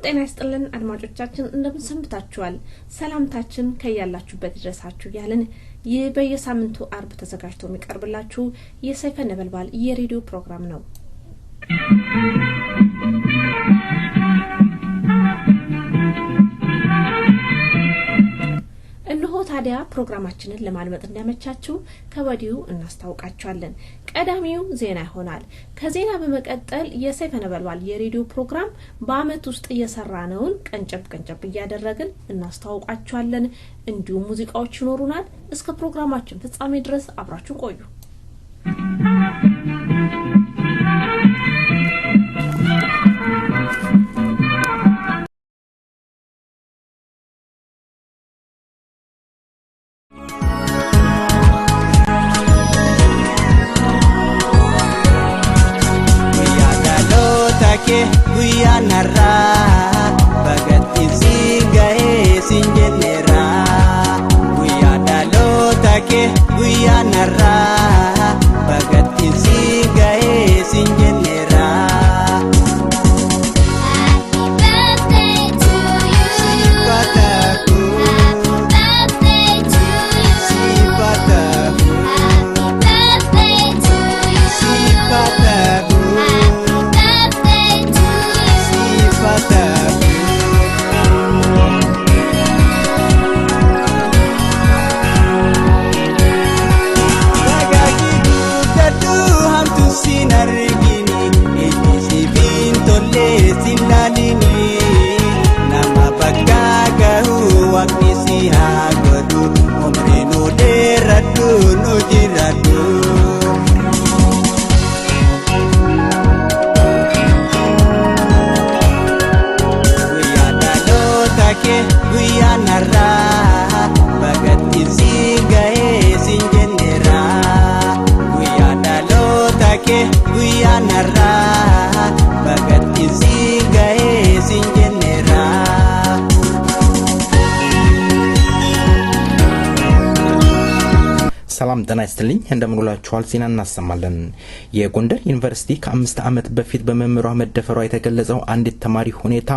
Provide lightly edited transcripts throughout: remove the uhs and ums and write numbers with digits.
ጤና ይስጥልን አድማጮቻችን እንደምን ሰንብታችኋል? ሰላምታችን ከያላችሁበት ይድረሳችሁ ያለን ይህ በየሳምንቱ አርብ ተዘጋጅቶ የሚቀርብላችሁ የሰይፈ ነበልባል የሬዲዮ ፕሮግራም ነው። እነሆ ታዲያ ፕሮግራማችንን ለማድመጥ እንዲያመቻችሁ ከወዲሁ እናስታውቃችኋለን። ቀዳሚው ዜና ይሆናል። ከዜና በመቀጠል የሰይፈ ነበልባል የሬዲዮ ፕሮግራም በአመት ውስጥ እየሰራነውን ቀንጨብ እያደረግን እናስታውቃችኋለን። እንዲሁም ሙዚቃዎች ይኖሩናል። እስከ ፕሮግራማችን ፍጻሜ ድረስ አብራችሁ ቆዩ። Guyanara bagati sigae singenera guyadalo take guyanara bagati sigae singenera ሰላም ጤና ይስጥልኝ እንደምን ውላችኋል? ዜና እናሰማለን። የጎንደር ዩኒቨርሲቲ ከ5 ዓመት በፊት በመምህሯ መደፈሯ የተገለጸው አንዲት ተማሪ ሁኔታ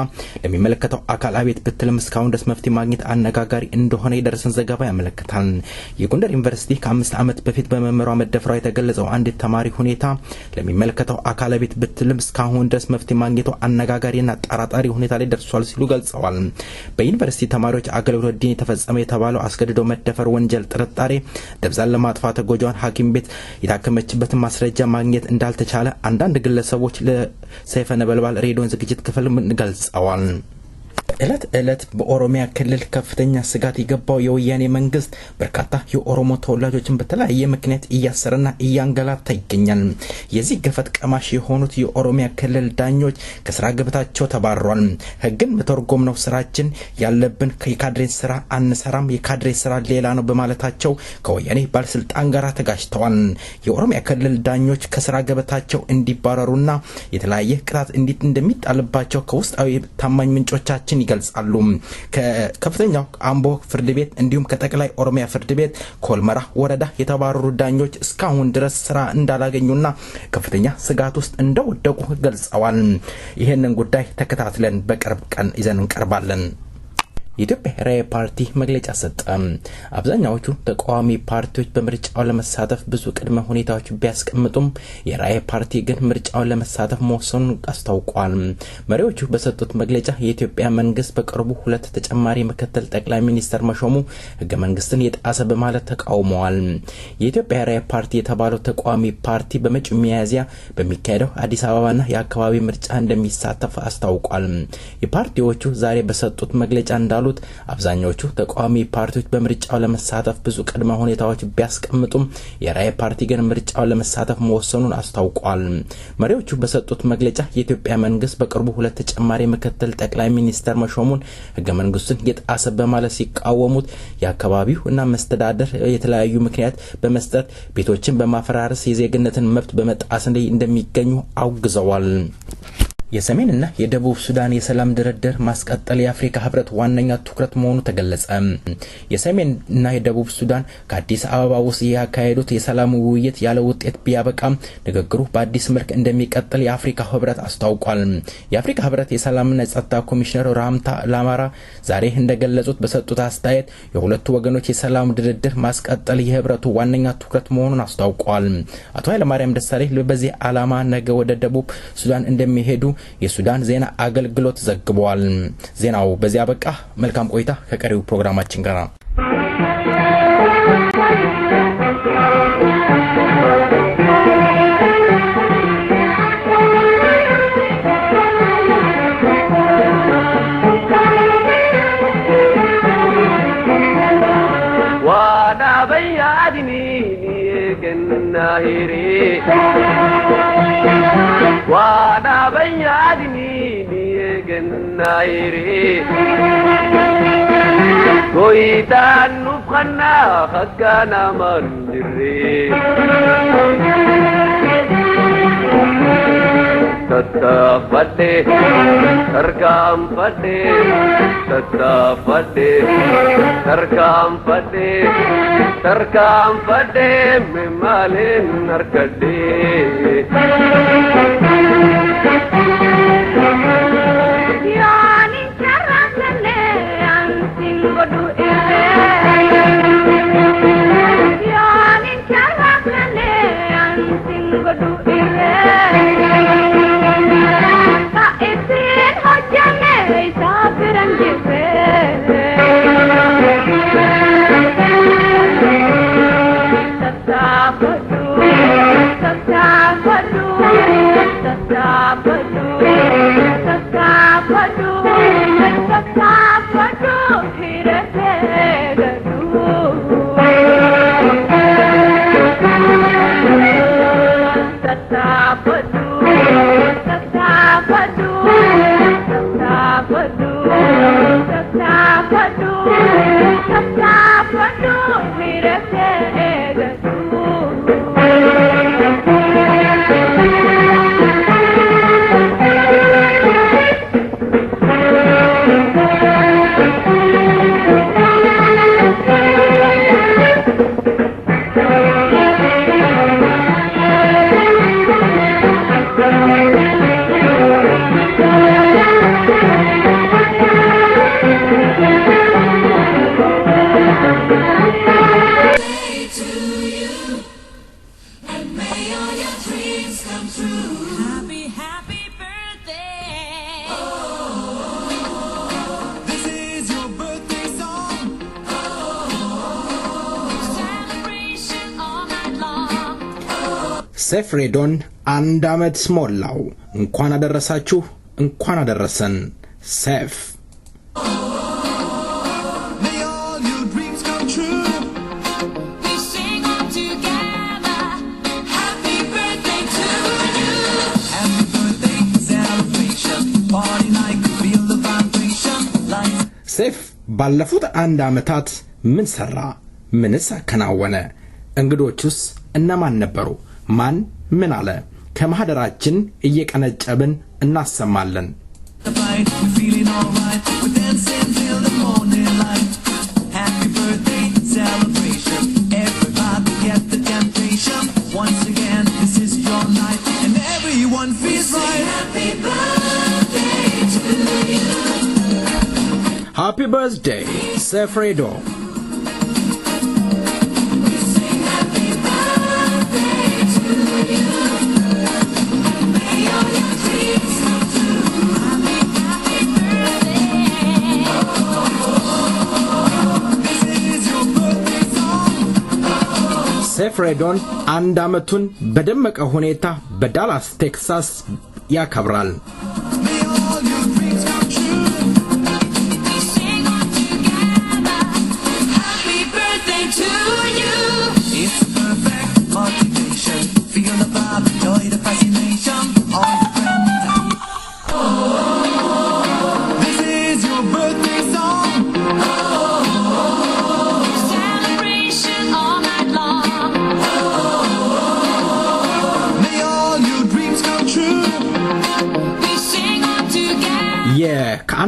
ለሚመለከተው አካል አቤት ብትልም እስካሁን ድረስ መፍትሄ ማግኘት አነጋጋሪ እንደሆነ የደረሰን ዘገባ ያመለክታል። የጎንደር ዩኒቨርሲቲ ከ5 ዓመት በፊት በመምህሯ መደፈሯ የተገለጸው አንዲት ተማሪ ሁኔታ ለሚመለከተው አካል አቤት ብትልም እስካሁን ድረስ መፍትሄ ማግኘቱ አነጋጋሪና አጠራጣሪ ሁኔታ ላይ ደርሷል ሲሉ ገልጸዋል። በዩኒቨርሲቲ ተማሪዎች አገልግሎት ዲን የተፈጸመ የተባለው አስገድዶ መደፈር ወንጀል ጥርጣሬ ደብዛ ለማጥፋት ተጎጂዋን ሐኪም ቤት የታከመችበት ማስረጃ ማግኘት እንዳልተቻለ አንዳንድ ግለሰቦች ለሰይፈ ነበልባል ሬዲዮ ዝግጅት ክፍል ገልጸዋል። እለት በኦሮሚያ ክልል ከፍተኛ ስጋት የገባው የወያኔ መንግስት በርካታ የኦሮሞ ተወላጆችን በተለያየ ምክንያት እያሰረና እያንገላታ ይገኛል። የዚህ ገፈት ቀማሽ የሆኑት የኦሮሚያ ክልል ዳኞች ከስራ ገበታቸው ተባረዋል። ህግን መተርጎም ነው ስራችን ያለብን የካድሬ ስራ አንሰራም የካድሬ ስራ ሌላ ነው በማለታቸው ከወያኔ ባለስልጣን ጋር ተጋጭተዋል። የኦሮሚያ ክልል ዳኞች ከስራ ገበታቸው እንዲባረሩና የተለያየ ቅጣት እንደሚጣልባቸው ከውስጣዊ ታማኝ ምንጮቻችን ይገልጻሉ። ከከፍተኛው አምቦ ፍርድ ቤት እንዲሁም ከጠቅላይ ኦሮሚያ ፍርድ ቤት ኮልመራ ወረዳ የተባረሩ ዳኞች እስካሁን ድረስ ስራ እንዳላገኙና ከፍተኛ ስጋት ውስጥ እንደወደቁ ገልጸዋል። ይሄንን ጉዳይ ተከታትለን በቅርብ ቀን ይዘን እንቀርባለን። የኢትዮጵያ ራዕይ ፓርቲ መግለጫ ሰጠ። አብዛኛዎቹ ተቃዋሚ ፓርቲዎች በምርጫው ለመሳተፍ ብዙ ቅድመ ሁኔታዎች ቢያስቀምጡም የራዕይ ፓርቲ ግን ምርጫውን ለመሳተፍ መወሰኑን አስታውቋል። መሪዎቹ በሰጡት መግለጫ የኢትዮጵያ መንግስት በቅርቡ 2 ተጨማሪ ምክትል ጠቅላይ ሚኒስትር መሾሙ ህገ መንግስትን የጣሰ በማለት ተቃውመዋል። የኢትዮጵያ ራዕይ ፓርቲ የተባለው ተቃዋሚ ፓርቲ በመጪው ሚያዝያ በሚካሄደው አዲስ አበባና የአካባቢ ምርጫ እንደሚሳተፍ አስታውቋል። የፓርቲዎቹ ዛሬ በሰጡት መግለጫ እንዳሉት አብዛኛዎቹ ተቃዋሚ ፓርቲዎች በምርጫው ለመሳተፍ ብዙ ቅድመ ሁኔታዎች ቢያስቀምጡም የራዕይ ፓርቲ ግን ምርጫው ለመሳተፍ መወሰኑን አስታውቋል። መሪዎቹ በሰጡት መግለጫ የኢትዮጵያ መንግስት በቅርቡ 2 ተጨማሪ ምክትል ጠቅላይ ሚኒስትር መሾሙን ህገ መንግስቱን የጣሰ በማለት ሲቃወሙት የአካባቢው እና መስተዳደር የተለያዩ ምክንያት በመስጠት ቤቶችን በማፈራረስ የዜግነትን መብት በመጣስ ላይ እንደሚገኙ አውግዘዋል። የሰሜንና የደቡብ ሱዳን የሰላም ድርድር ማስቀጠል የአፍሪካ ህብረት ዋነኛ ትኩረት መሆኑ ተገለጸ። የሰሜንና የደቡብ ሱዳን ከአዲስ አበባ ውስጥ ያካሄዱት የሰላም ውይይት ያለ ውጤት ቢያበቃም ንግግሩ በአዲስ መልክ እንደሚቀጥል የአፍሪካ ህብረት አስታውቋል። የአፍሪካ ህብረት የሰላምና የጸጥታ ኮሚሽነር ራምታ ላማራ ዛሬ እንደገለጹት በሰጡት አስተያየት የሁለቱ ወገኖች የሰላም ድርድር ማስቀጠል የህብረቱ ዋነኛ ትኩረት መሆኑን አስታውቋል። አቶ ኃይለማርያም ደሳለኝ በዚህ ዓላማ ነገ ወደ ደቡብ ሱዳን እንደሚሄዱ የሱዳን ዜና አገልግሎት ዘግቧል። ዜናው በዚያ በቃ። መልካም ቆይታ ከቀሪው ፕሮግራማችን ጋር። ዋና በያድኒ ገናሂሪ وانا بيادني جنايري كويتان نبخنا خكانا مندري تتفدي تركام فدي تتفدي تركام فدي تركام فدي ممالين نركدي يعني شرفني أنتي بدو يعني شرفني أنتي بدو تأثير حجني سافرن ሴፍሬዶን አንድ አመት ሞላው። እንኳን አደረሳችሁ፣ እንኳን አደረሰን። ሴፍ ሴፍ ባለፉት አንድ አመታት ምን ሰራ? ምንስ አከናወነ? እንግዶቹስ እነማን ነበሩ? ማን ምን አለ? ከማህደራችን እየቀነጨብን እናሰማለን። Happy birthday, Sefredo. ሴፍሬዶን አንድ አመቱን በደመቀ ሁኔታ በዳላስ ቴክሳስ ያከብራል።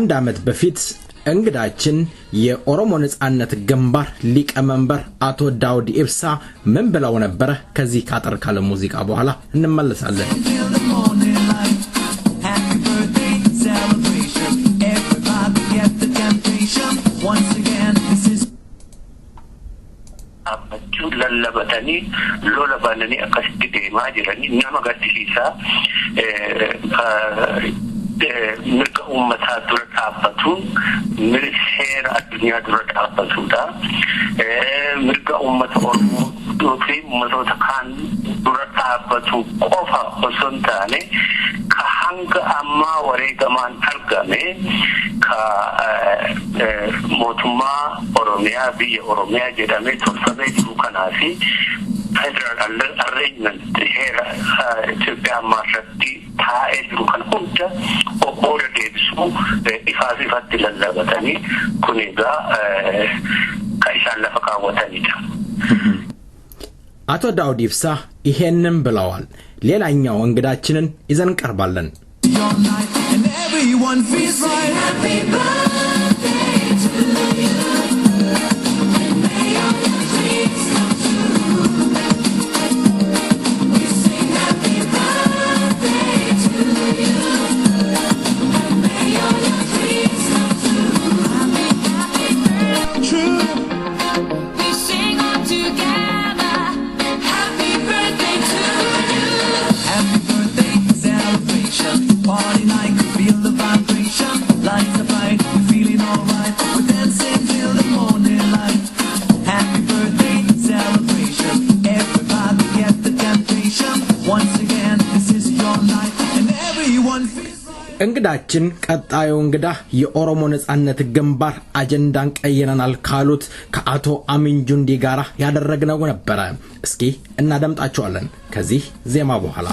ከአንድ አመት በፊት እንግዳችን የኦሮሞ ነጻነት ግንባር ሊቀመንበር አቶ ዳውድ ኢብሳ ምን ብለው ነበር? ከዚህ ካጠር ካለ ሙዚቃ በኋላ እንመለሳለን። abachuu lallabatanii lola bananii akkasitti deemaa jiranii nama gaddisiisaa mirga uummataa dura dhaabbatuun seera addunyaa dura dhaabbatudha. Mirga uummata Oromoo fi ummatoota kaan dura dhaabbatu qofa osoo hin taane ka hanga ammaa wareegamaan argame ka mootummaa Oromiyaa biyya Oromiyaa jedhamee tolfamee jiru kanaafi federal arrangement heera Itoophiyaa ammaarratti taa'ee jiru kan hunda obboora deebisuu ifatti lallabatanii kun egaa ka isaan lafa kaawwatanidha. አቶ ዳውድ ኢብሳ ይሄንን ብለዋል። ሌላኛው እንግዳችንን ይዘን ቀርባለን። እንግዳችን ቀጣዩ እንግዳ የኦሮሞ ነጻነት ግንባር አጀንዳን ቀይረናል ካሉት ከአቶ አሚን ጁንዲ ጋራ ያደረግነው ነበር። እስኪ እናደምጣቸዋለን ከዚህ ዜማ በኋላ።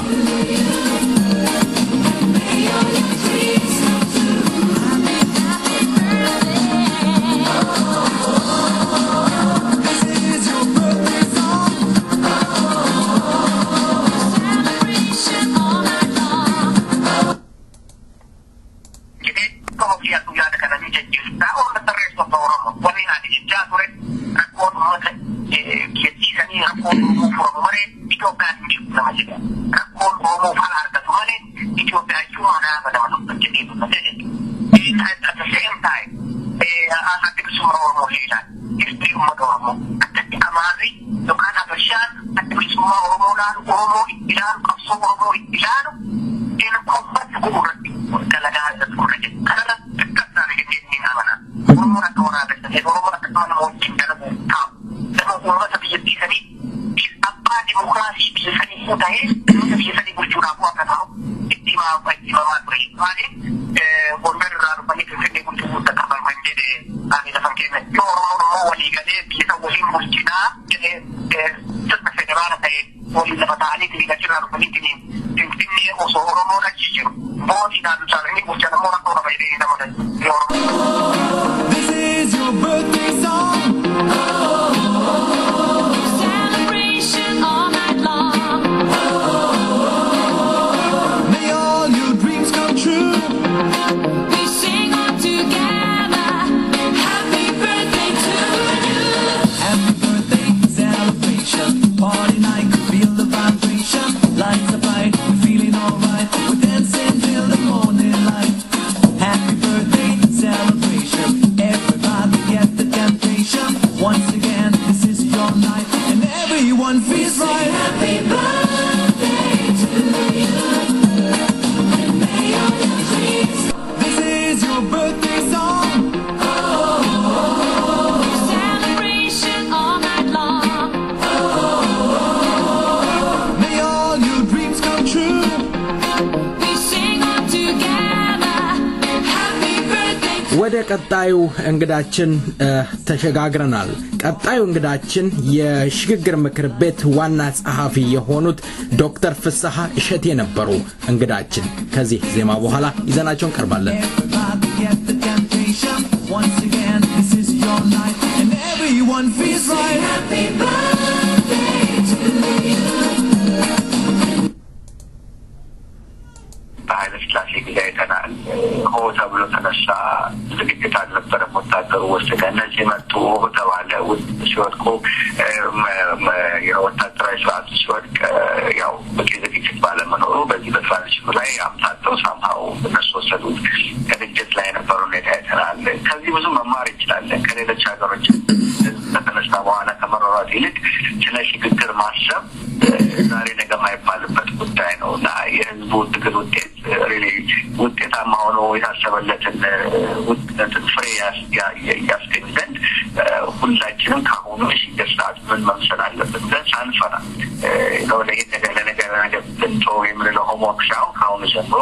ወደ ቀጣዩ እንግዳችን ተሸጋግረናል። ቀጣዩ እንግዳችን የሽግግር ምክር ቤት ዋና ጸሐፊ የሆኑት ዶክተር ፍስሐ እሸቴ ነበሩ። እንግዳችን ከዚህ ዜማ በኋላ ይዘናቸው እንቀርባለን። ኃይለ ሥላሴ ጊዜ አይተናል። ሆታ ብሎ ተነሳ ወታደሩ ወሰደ እነዚህ መጡ ተባለ ሲወድቁ የወታደራዊ ስርዓት ሲወድቅ ያው በቂ ዝግጅት ባለመኖሩ በዚህ በትራንዚሽኑ ላይ አምታተው ሳምሃው እነሱ ወሰዱት ከድርጅት ላይ የነበረው ሁኔታ አይተናል ከዚህ ብዙ መማር እንችላለን ከሌሎች ሀገሮች ከተነሳ በኋላ ከመሯሯጥ ይልቅ ስለ ሽግግር ማሰብ ዛሬ ነገ የማይባልበት ጉዳይ ነው እና የህዝቡ ትግል ውጤት ሪሊ ውጤታማ ሆኖ የታሰበለትን ውጤትን ፍሬ ያስገኝ ዘንድ ሁላችንም ከአሁኑ የሽግግር ስርዓት ምን መምሰል አለበት ብለን ሳንፈራ ይህ ነገር ለነገር ብንቶ የምንለው ሆምወርክ ሳይሆን ከአሁኑ ጀምሮ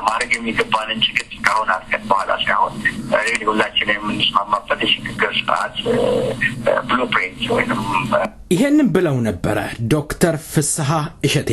ማድረግ የሚገባንን ችግር ካሁን አድርገን በኋላ ሳይሆን ሪሊ ሁላችን የምንስማማበት የሽግግር ስርዓት ብሉፕሪንት ወይም ይሄንን ብለው ነበረ ዶክተር ፍስሐ እሸቴ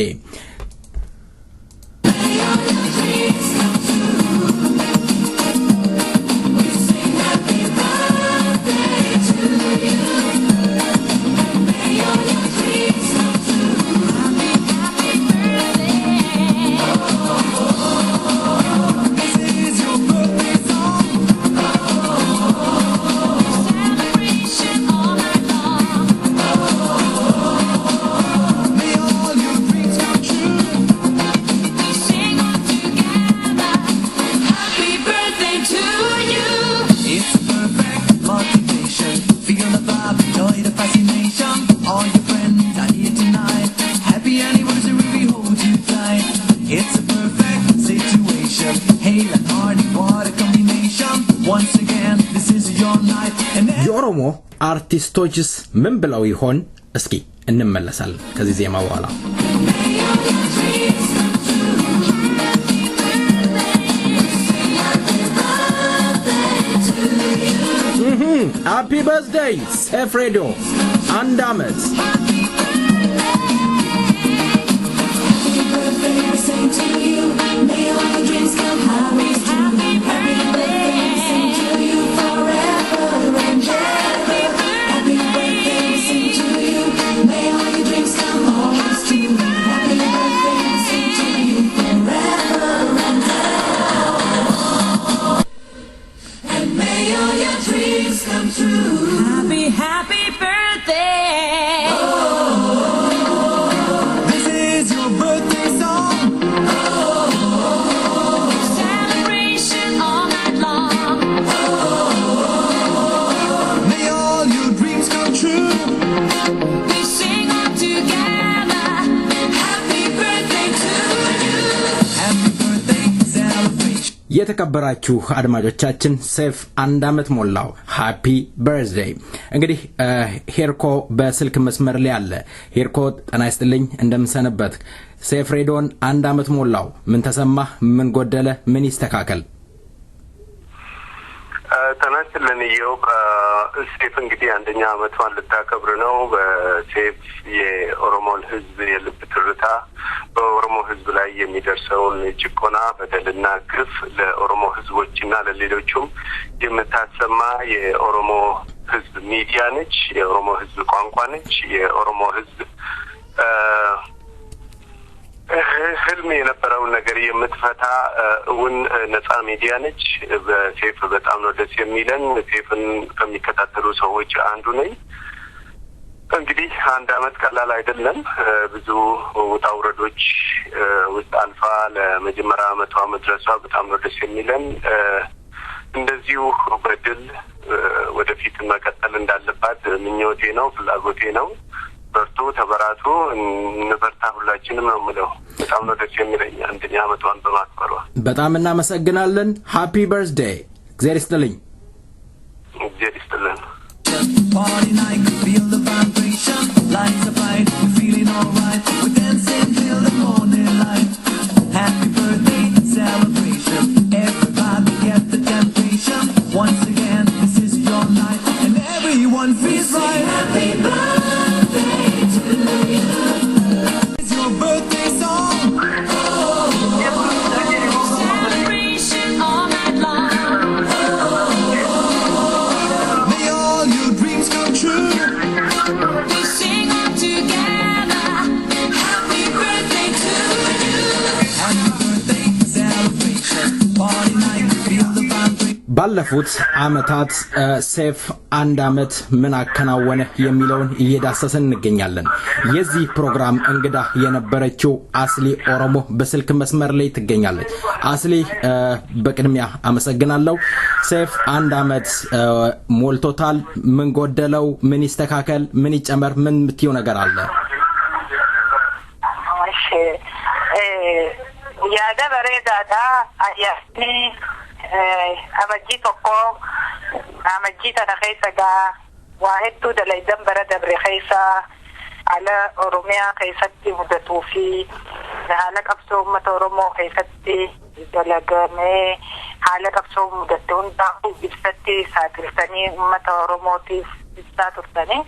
የኦሮሞ አርቲስቶችስ ምን ብለው ይሆን እስኪ እንመለሳለን ከዚህ ዜማ በኋላ Happy birthday Safe Radio and Damas to you may all your dreams come happy birthday sing to you forever and ever happy birthday sing to you may all your dreams come always true happy birthday sing to you forever and ever and may all your dreams come true happy birthday This is your birthday song celebration all night long May all your dreams come true we sing all together happy birthday to you Happy birthday celebration የተከበራችሁ አድማጮቻችን ሴፍ አንድ አመት ሞላው ሃፒ በርዝዴይ እንግዲህ ሄርኮ በስልክ መስመር ላይ አለ ሄርኮ ጤና ይስጥልኝ እንደምሰነበት ሴፍ ሬዲዮን አንድ አመት ሞላው ምን ተሰማህ ምን ጎደለ ምን ይስተካከል ተናስተልን ይው ሴፍ እንግዲህ አንደኛ አመቷን ልታከብር ነው በሴፍ የኦሮሞ ህዝብ የልብ ትርታ በኦሮሞ ህዝብ ላይ የሚደርሰውን ጭቆና በደልና ግፍ ለኦሮሞ ህዝቦችና ለሌሎችም የምታሰማ የኦሮሞ ህዝብ ሚዲያ ነች የኦሮሞ ህዝብ ቋንቋ ነች የኦሮሞ ህዝብ ህልም የነበረውን ነገር የምትፈታ እውን ነፃ ሚዲያ ነች በሴፍ በጣም ነው ደስ የሚለን ሴፍን ከሚከታተሉ ሰዎች አንዱ ነኝ እንግዲህ አንድ አመት ቀላል አይደለም ብዙ ውጣ ውረዶች ውስጥ አልፋ ለመጀመሪያ አመቷ መድረሷ በጣም ነው ደስ የሚለን እንደዚሁ በድል ወደፊት መቀጠል እንዳለባት ምኞቴ ነው ፍላጎቴ ነው በርቱ ተበራቱ እንበርታ ሁላችንም ነው የምለው በጣም ነው ደስ የሚለኝ አንደኛ አመቷን በማክበሯ በጣም እናመሰግናለን ሃፒ በርዝዴይ እግዚአብሔር ይስጥልኝ እግዚአብሔር ይስጥልን Party night, feel the vibration Lights are bright, we're feeling alright We're dancing till the morning light Happy birthday celebration Everybody get the temptation Once again, this is your night And everyone feels right Happy birthday to you It's your birthday song celebration all night long May all your dreams come true we sing all together happy birthday to you Happy birthday celebration Party night, feel the vibration ባለፉት አመታት ሴፍ አንድ አመት ምን አከናወነ የሚለውን እየዳሰስን እንገኛለን። የዚህ ፕሮግራም እንግዳ የነበረችው አስሊ ኦሮሞ በስልክ መስመር ላይ ትገኛለች። አስሊ በቅድሚያ አመሰግናለሁ። ሴፍ አንድ አመት ሞልቶታል። ምን ጎደለው? ምን ይስተካከል? ምን ይጨመር? ምን ምትዩ ነገር አለ? እሺ ያደ በሬዳዳ አያኒ amajji tokko amajji tana keessa gaa waa hedduu dalaydan bara dabre keessa haala oromiyaa keessatti mudatuu fi haala qabsoo uummata oromoo keessatti dalagamee haala qabsoo mudatte hundaa'u ibsatti saaxiltanii uummata oromootiif ibsaa turtanii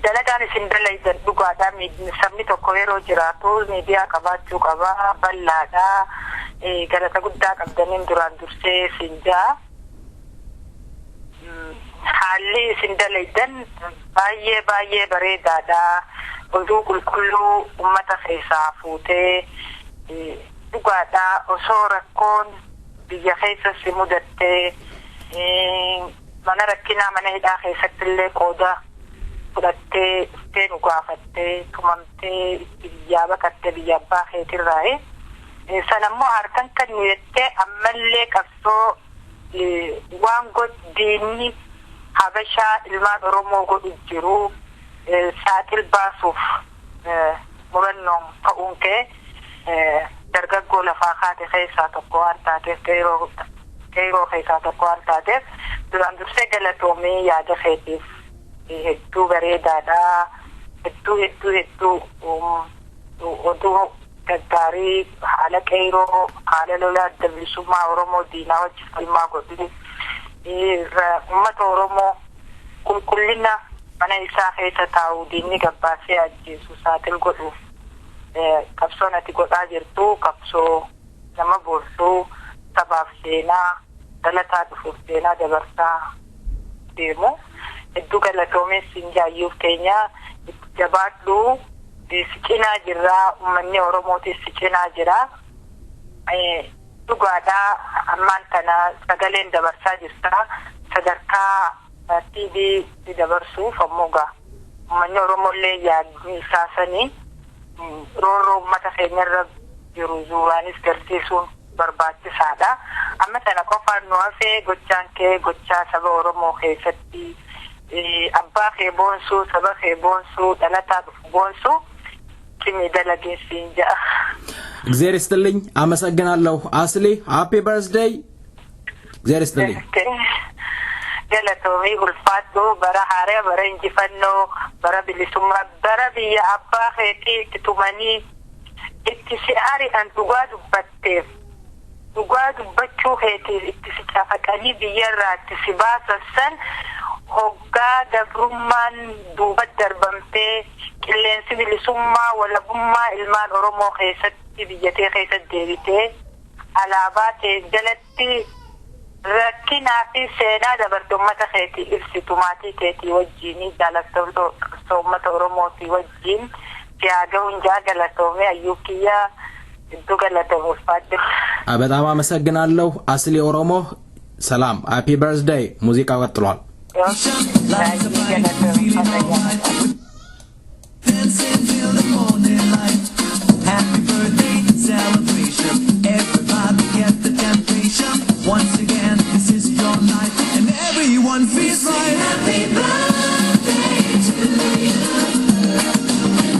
dalagaan isin dalaydan dhugaadhaa sabni tokko yeroo jiraatu miidiyaa qabaachuu qabaa bal'aadhaa galata guddaa qabdaniin duraan dursee sinjaa haalli isin dalaydan baay'ee bareedaadha. Oduu qulqulluu uummata keessaa fuutee dhugaadhaa osoo rakkoon biyya keessa si mudattee mana rakkinaa mana hidhaa keessatti illee qooda fudhattee iftee nu gaafattee tumamtee itti biyyaa baqattee biyya abbaa keetirraaye. Sanammoo harkan kan nu jettee ammallee qabsoo waan diinni habashaa ilmaan oromoo godhu jiru saaxil baasuuf murannoon ta'uun kee dargaggoo lafaa kaate keessaa tokko waan taateef qeeroo keessaa tokko waan taateef duraan dursee galatoomee yaada keetiif hedduu bareedaadha. Hedduu oduu gaggaarii haala qeeroo haala lolaa dablisummaa oromoo diinaa wajjin falmaa godhu uummata oromoo qulqullina mana isaa keessa taa'u diinni gabbaasee ajjeesu saaxil godhuuf qabsoo ati godhaa jirtu qabsoo nama boorsuu sabaaf seenaa dalataa dhufuuf seenaa dabarsaa deemu hedduu galatoomee sinjaayyuuf keenya jabaadhu. Sicinaa jirraa uummanni oromootis sicinaa jira. Dhugaadhaa ammaan tana sagaleen dabarsaa jirta. Sadarkaa TV dabarsuuf ammoo gaa uummanni oromollee yaadni isaasanii roorroo uummata keenyarra jiru zuuraanis garsiisuun barbaachisaadha. Amma tana qofaan nu hafee gochaan kee gochaa saba oromoo keessatti abbaa kee boonsuu saba kee boonsuu dhalataa dhufu boonsuu እግዚአብሔር ይስጥልኝ። አመሰግናለሁ አስሊ። ሃፒ በርዝዴይ። እግዚአብሔር ይስጥልኝ። ገለቶሚ ulfaatu bara haaraa bara injifannoo bara bilisummaa bara biyya abbaa keetii itti tumanii itti si ari'an dhugaa dubbatteef dhugaa dubbachuu keetiif itti si caafaqanii biyyarraa itti si baasan hoggaa gabrummaan duuba darbamtee qilleensi bilisummaa walabummaa ilmaan oromoo keessatti biyyatee keessatti deebitee alaabaa ta'e jalatti rakkinaa fi seenaa dabarte uummata keetii ibsitu maatii keetii wajjin jaalattoota uummata oromootii wajjin siyaagahuun jaalatoomee ayyuukiyyaa iddoo galatamuuf faadde. በጣም አመሰግናለሁ አስሊ ኦሮሞ። ሰላም። ሃፒ በርዝዴይ። ሙዚቃ ቀጥሏል። Dancing till the morning light. Happy birthday celebration. Everybody get the temptation. Once again, this is your night, and everyone feels right. Happy birthday to you.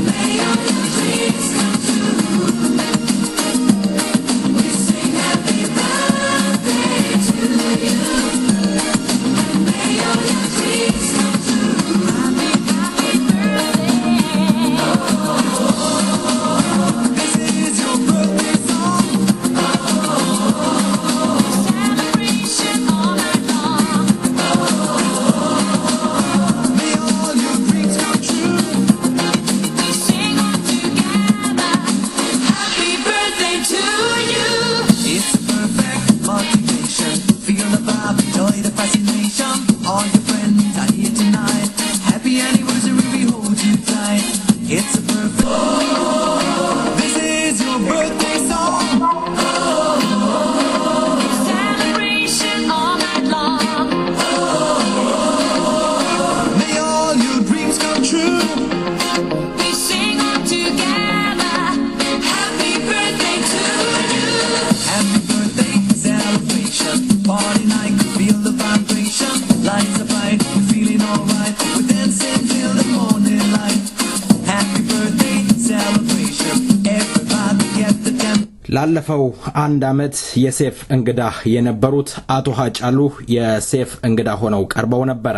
May all your dreams come true. We sing happy birthday to you. May all your dreams come true. Happy birthday. Oh. ላለፈው አንድ አመት የሴፍ እንግዳ የነበሩት አቶ ሃጫሉ የሴፍ እንግዳ ሆነው ቀርበው ነበር።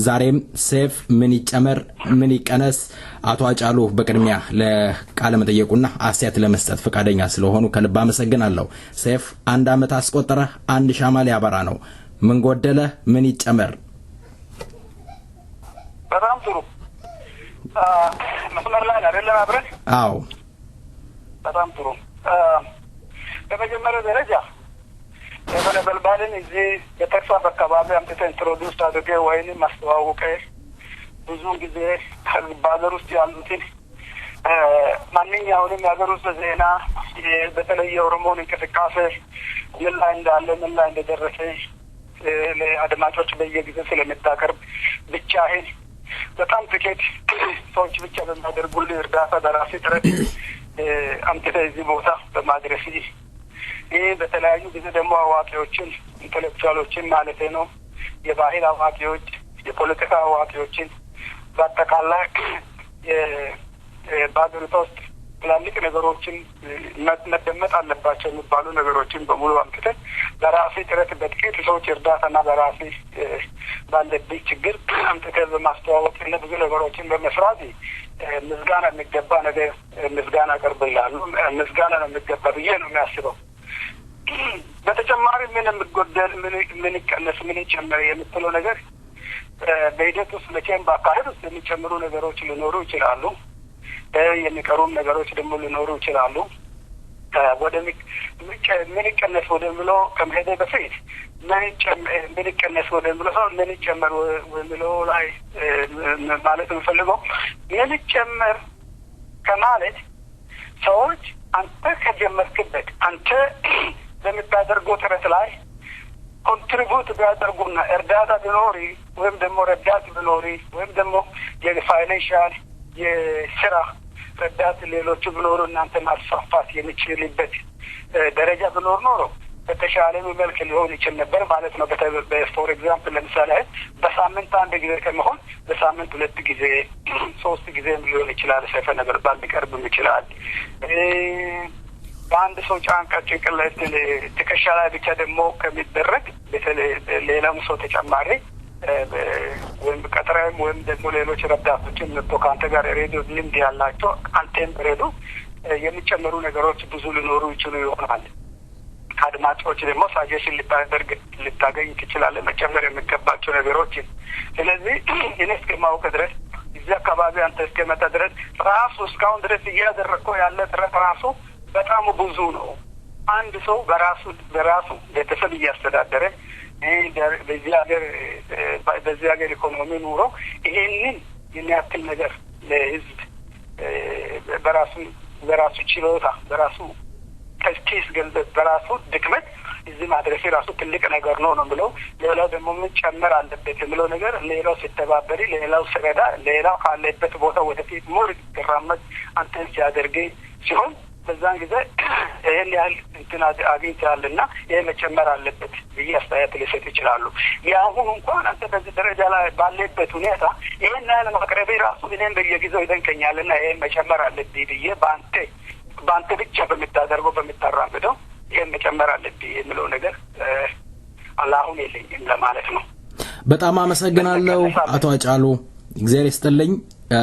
ዛሬም ሴፍ ምን ይጨመር ምን ይቀነስ አቶ ሃጫሉ በቅድሚያ ለቃለ መጠየቁና አስተያየት ለመስጠት ፈቃደኛ ስለሆኑ ከልብ አመሰግናለሁ። ሴፍ አንድ አመት አስቆጠረ፣ አንድ ሻማ ሊያበራ ነው። ምን ጎደለ ምን ይጨመር? በጣም ጥሩ መስመር ላይ አይደለም አብረን? አዎ በጣም ጥሩ። በመጀመሪያ ደረጃ የነበልባልን እዚህ በተክሳስ አካባቢ አምጥተህ ኢንትሮዲውስ አድርገህ ወይንም ማስተዋወቀህ ብዙውን ጊዜ በሀገር ውስጥ ያሉትን ማንኛውንም የሀገር ውስጥ ዜና በተለይ የኦሮሞን እንቅስቃሴ ምን ላይ እንዳለ ምን ላይ እንደደረሰ ለአድማጮች በየጊዜው ስለምታቀርብ ብቻህን በጣም ጥቂት ሰዎች ብቻ በሚያደርጉልህ እርዳታ በራሴ ጥረት አምጥተህ እዚህ ቦታ በማድረስ ይህ በተለያዩ ጊዜ ደግሞ አዋቂዎችን ኢንቴሌክቹዋሎችን ማለት ነው የባህል አዋቂዎች የፖለቲካ አዋቂዎችን በአጠቃላይ በሀገሪቷ ውስጥ ትላልቅ ነገሮችን መደመጥ አለባቸው የሚባሉ ነገሮችን በሙሉ አምጥተን በራሴ ጥረት በጥቂት ሰዎች እርዳታና በራሴ ባለብኝ ችግር አምጥተን በማስተዋወቅና ብዙ ነገሮችን በመስራት ምስጋና የሚገባ ነገር ምስጋና አቀርብልሃለሁ። ምስጋና ነው የሚገባ ብዬ ነው የሚያስበው። በተጨማሪ ምን የሚጎደል ምን ይቀነስ ምን ይጨመር የምትለው ነገር በሂደት ውስጥ መቼም በአካሄድ ውስጥ የሚጨምሩ ነገሮች ሊኖሩ ይችላሉ። የሚቀሩም ነገሮች ደግሞ ሊኖሩ ይችላሉ። ወደ ምን ይቀነስ ወደሚለው ከመሄዴ በፊት ምን ይቀነስ ወደሚለው ሰው ምን ይጨመር ወደሚለው ላይ ማለት የምፈልገው ምን ይጨመር ከማለት ሰዎች አንተ ከጀመርክበት አንተ በምታደርገው ጥረት ላይ ኮንትሪቡት ቢያደርጉና እርዳታ ቢኖሪ ወይም ደግሞ ረዳት ቢኖሪ ወይም ደግሞ የፋይናንሻል የስራ ረዳት ሌሎቹ ቢኖሩ እናንተ ማስፋፋት የሚችልበት ደረጃ ቢኖር ኖሮ በተሻለ መልክ ሊሆን ይችል ነበር ማለት ነው። ፎር ኤግዛምፕል ለምሳሌ በሳምንት አንድ ጊዜ ከመሆን በሳምንት 2 ጊዜ 3 ጊዜ ሊሆን ይችላል። ሰፈ ነገር ባልቀርብም ይችላል። በአንድ ሰው ጫንቃ ጭንቅላት ትከሻ ላይ ብቻ ደግሞ ከሚደረግ በተለይ ሌላም ሰው ተጨማሪ ወይም ቀጥራም ወይም ደግሞ ሌሎች ረዳቶችን መጥቶ ከአንተ ጋር ሬዲዮ ልምድ ያላቸው አንተም ሬዲዮ የሚጨመሩ ነገሮች ብዙ ሊኖሩ ይችሉ ይሆናል። ከአድማጮች ደግሞ ሳጀሽን ልታገኝ ትችላለህ መጨመር የሚገባቸው ነገሮች። ስለዚህ እኔ እስከማውቅ ድረስ እዚህ አካባቢ አንተ እስከመጣ ድረስ ራሱ እስካሁን ድረስ እያደረግከው ያለ ጥረት ራሱ በጣም ብዙ ነው። አንድ ሰው በራሱ ቤተሰብ እያስተዳደረ በዚህ ሀገር ኢኮኖሚ ኑሮ ይሄንን የሚያክል ነገር ለህዝብ በራሱ ችሎታ በራሱ ከስኪስ ገንዘብ በራሱ ድክመት እዚህ ማድረስ ራሱ ትልቅ ነገር ነው ብለው ሌላው ደግሞ ምን ጨመር አለበት የሚለው ነገር ሌላው ሲተባበሪ ሌላው ሲረዳ ሌላው ካለበት ቦታ ወደፊት ሞር ይራመድ አንተን ሲያደርግ ሲሆን በዛን ጊዜ ይሄን ያህል እንትን አግኝተሃልና ይሄ መጨመር አለበት ብዬ አስተያየት ሊሰጥ ይችላሉ። ያሁን እንኳን አንተ በዚህ ደረጃ ላይ ባለበት ሁኔታ ይሄን ያህል ማቅረብ ራሱ እኔም በየጊዜው ይደንቀኛልና ይሄን መጨመር አለብኝ ብዬ በአንተ ብቻ በምታደርገው በምታራምደው ይሄን መጨመር አለብኝ የሚለው ነገር አላሁን የለኝም ለማለት ነው። በጣም አመሰግናለሁ አቶ ሃጫሉ። እግዚአብሔር ይስጥልኝ።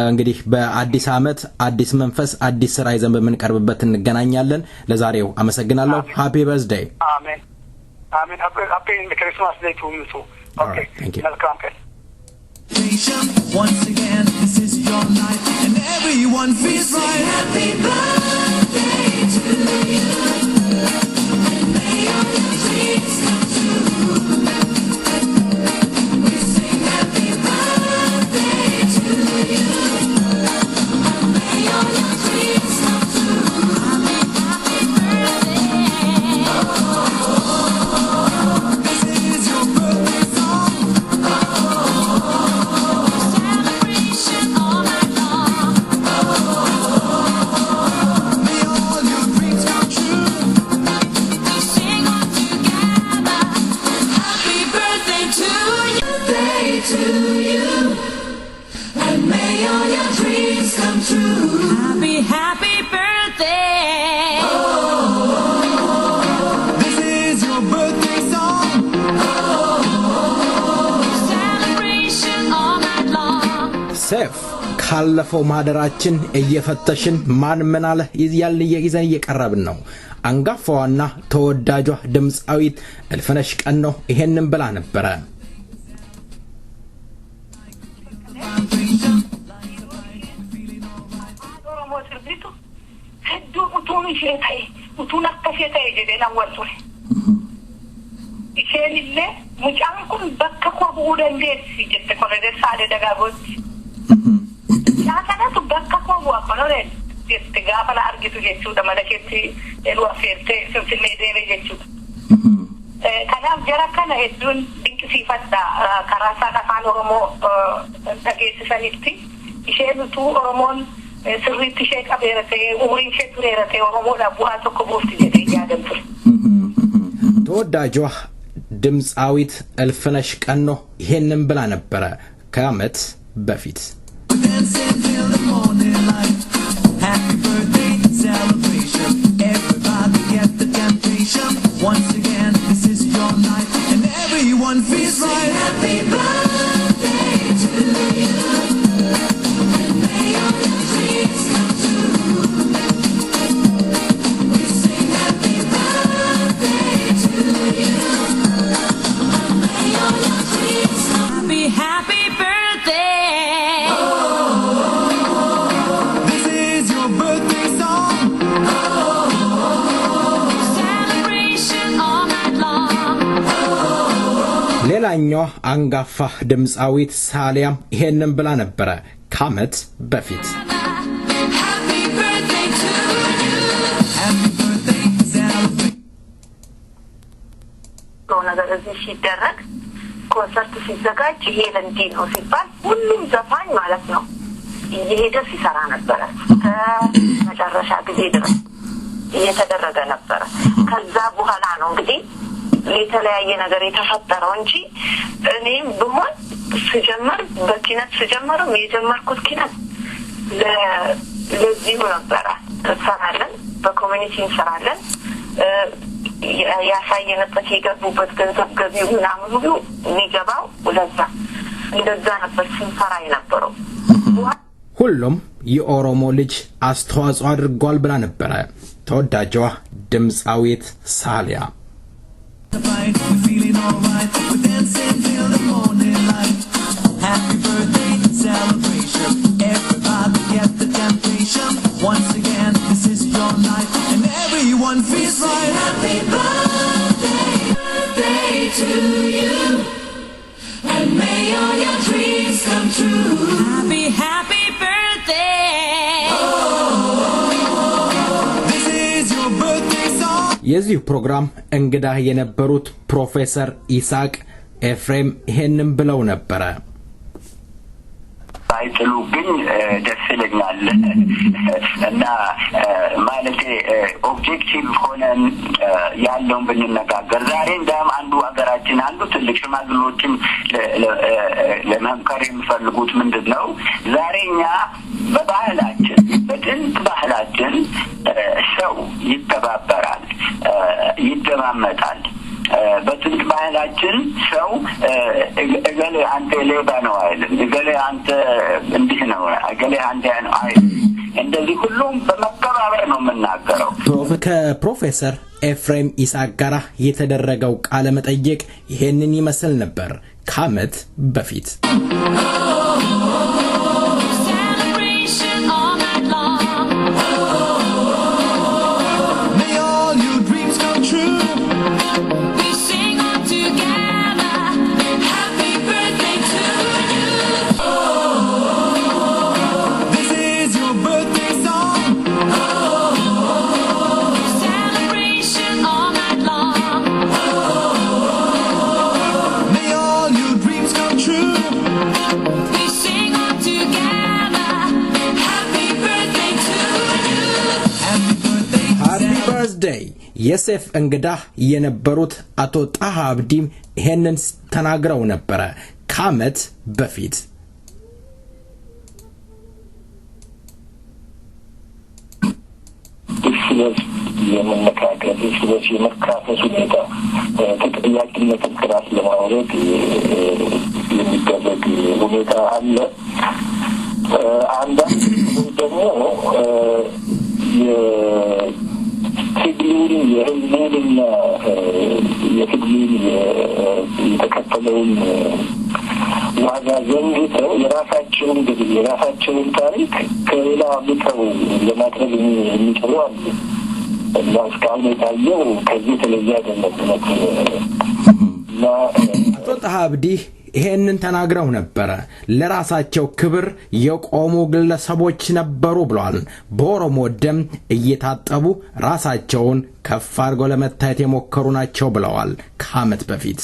እንግዲህ በአዲስ አመት አዲስ መንፈስ አዲስ ስራ ይዘን በመንቀርብበት እንገናኛለን። ለዛሬው አመሰግናለሁ። ሃፒ በርዝዴይ። አሜን አሜን። ሃፒ ክሪስማስ ዴይ ቱ ዩ ቱ። ኦኬ መልካም ቀን። Once again, this is your night, and everyone feels right. Happy birthday to you, and may all your dreams come true. We sing happy birthday to you, and may all your dreams come true. Happy birthday. This is your birthday song. Celebration all night long. May all your dreams come true. We sing all together. Happy birthday to you. Birthday to you. And may all your dreams come true. Happy birthday. Oh. ሰፍ ካለፈው ማደራችን እየፈተሽን ማን ምን አለ ይያልን ይዘን እየቀረብን ነው። አንጋፋዋና ተወዳጇ ድምጻዊት እልፍነሽ ቀነው ይሄንን ብላ ነበር። isheenillee mucaan kun bakka koo bu'uu dandeessi jette koredeessaadhe dagaagotti. Shaakanatu bakka koo bu'a konoreen jette gaafa na argitu jechuudha malakeetti eluu affeertee finfinnee deeme jechuudha. Kanaaf jara kana hedduun dinqisiifadha karaa isaan afaan Oromoo dhageessisanitti isheen utuu Oromoon sirriitti ishee qabeera ta'ee umriin ishee tureera ta'ee Oromoodhaaf bu'aa tokko buufti jedhee yaadan ture. ተወዳጇ ድምጻዊት እልፍነሽ ቀነው ይሄንን ብላ ነበር ከዓመት በፊት። Once again, this is your night, and everyone feels right. Happy birthday to you, and may all your dreams come true. We sing happy birthday to you, and may all your dreams come true. Happy birthday. This is your birthday song. ሌላኛው አንጋፋ ድምጻዊት ሳሊያም ይሄንን ብላ ነበር ከዓመት በፊት። Happy birthday to you. Happy birthday, celebrate. ነገር እዚህ ሲደረግ ኮንሰርት ሲዘጋጅ ይሄ ለንዲን ነው ሲባል ሁሉም ዘፋኝ ማለት ነው እየሄደ ሲሰራ ነበር ከመጨረሻ ጊዜ ድረስ እየተደረገ ነበር። ከዛ በኋላ ነው እንግዲህ የተለያየ ነገር የተፈጠረው እንጂ እኔም ብሆን ስጀምር በኪነት ስጀምርም የጀመርኩት ኪነት ለዚህ ነበር። ተሰራለን በኮሚኒቲ እንሰራለን ያሳየንበት የገቡበት ገንዘብ ገቢው ምናምን ሁሉ የሚገባው ወደዛ እንደዛ ነበር ስንሰራ የነበረው። ሁሉም የኦሮሞ ልጅ አስተዋጽኦ አድርጓል ብላ ነበር ተወዳጇ ድምጻዊት ሳሊያ። We're feeling alright. We're dancing till the morning light. Happy birthday celebration. Everybody get the temptation. Once again, this is your night, and everyone feels right. Happy birthday, birthday to you, and may all your dreams come true. Happy, happy birthday. This is your birthday song. የዚህ ፕሮግራም እንግዳ የነበሩት ፕሮፌሰር ኢሳቅ ኤፍሬም ይሄንን ብለው ነበር። ባይጥሉብኝ ደስ ይለኛል እና ማለቴ ኦብጀክቲቭ ሆነን ያለውን ብንነጋገር ዛሬ እንደም አንዱ ሀገራችን አንዱ ትልቅ ሽማግሌዎችም ለመምከር የሚፈልጉት ምንድነው ዛሬኛ በባህላችን በጥንት ባህላችን ሰው ይተባበራል ይደማመጣል። በጥንት ባህላችን ሰው እገሌ አንተ ሌባ ነው አይልም፣ እገሌ አንተ እንዲህ ነው፣ እገሌ አንተ ነው አይልም። እንደዚህ ሁሉም በመከባበር ነው የምናገረው። ከፕሮፌሰር ኤፍሬም ኢሳቅ ጋር የተደረገው ቃለ መጠይቅ ይሄንን ይመስል ነበር ከዓመት በፊት። የሴፍ እንግዳ የነበሩት አቶ ጣሃ አብዲም ይሄንን ተናግረው ነበር ከዓመት በፊት። የመነካከል ስለዚህ የመካፈስ ሁኔታ ተጠያቂነትን ከራስ ለማውረድ የሚደረግ ሁኔታ አለ። አንዳንድ ደግሞ የትግሉን የህዝቡንና የትግሉን የተከተለውን ዋጋ ዘንግተው የራሳቸውን እንግዲህ የራሳቸውን ታሪክ ከሌላ ምተው ለማቅረብ የሚጥሩ አሉ እና እስካሁን የታየው ከዚህ የተለየ አይደለም እና አቶ ጣሃ አብዲ ይሄንን ተናግረው ነበረ። ለራሳቸው ክብር የቆሙ ግለሰቦች ነበሩ ብለዋል። በኦሮሞ ደም እየታጠቡ ራሳቸውን ከፍ አድርገው ለመታየት የሞከሩ ናቸው ብለዋል ከዓመት በፊት።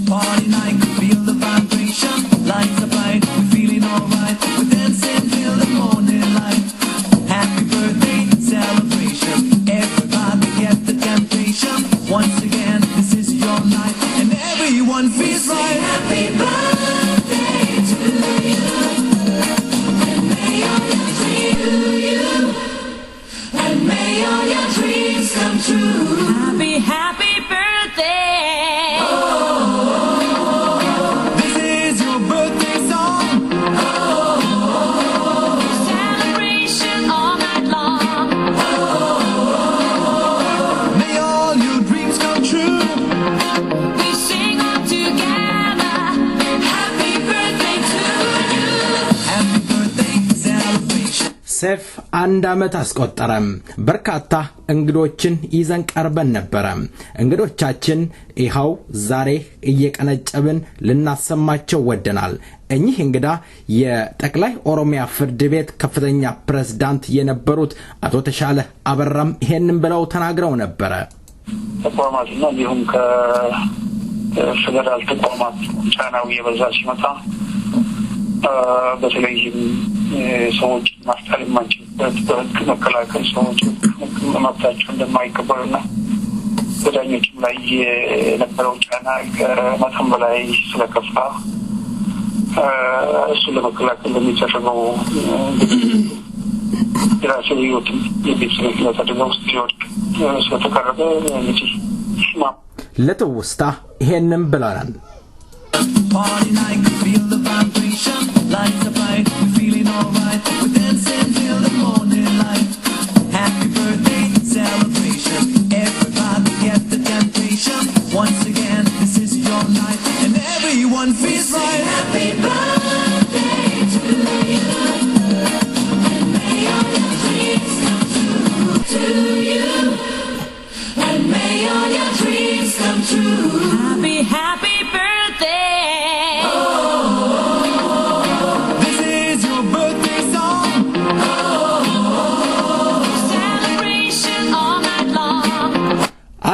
Party night, feel the vibration, lights are bright, we're feeling alright, we're dancing till the morning light. Happy birthday celebration, everybody get the temptation. Once again, this is your night, and everyone feels right. Happy birthday to you, and may all your dreams, and may all your dreams come true. Happy birthday. This is your birthday song. Celebration all night long. May all your dreams come true. We sing all together. Happy birthday to you. Happy birthday celebration. ሴፍ አንድ ዓመት አስቆጠረም። በርካታ እንግዶችን ይዘን ቀርበን ነበረ። እንግዶቻችን ይኸው ዛሬ እየቀነጨብን ልናሰማቸው ወደናል። እኚህ እንግዳ የጠቅላይ ኦሮሚያ ፍርድ ቤት ከፍተኛ ፕሬዝዳንት የነበሩት አቶ ተሻለ አበራም ይሄንን ብለው ተናግረው ነበረ። ተቋማትና እንዲሁም ከፌደራል ተቋማት ጫናው የበዛ ሲመጣ በተለይም ሰዎች ማስጣል የማንችልበት በህግ መከላከል ሰዎች መብታቸው እንደማይከበርና በዳኞችም ላይ የነበረው ጫና ከመጠን በላይ ስለከፋ እሱን ለመከላከል በሚደረገው የራሱ ህይወትም የቤተሰብ ህይወት አደጋ ውስጥ ሊወድቅ ስለተቀረበ እንግዲህ ለትውስታ ይሄንን ብለናል። Party night, feel the vibration, lights are bright, we're feeling alright, we're dancing till the morning light. Happy birthday celebration, everybody get the temptation. Once again, this is your night, and everyone feels right. Happy birthday to you, and may all your dreams come true. To you, and may all your dreams come true. Happy birthday. This is your birthday song. Celebration all night long.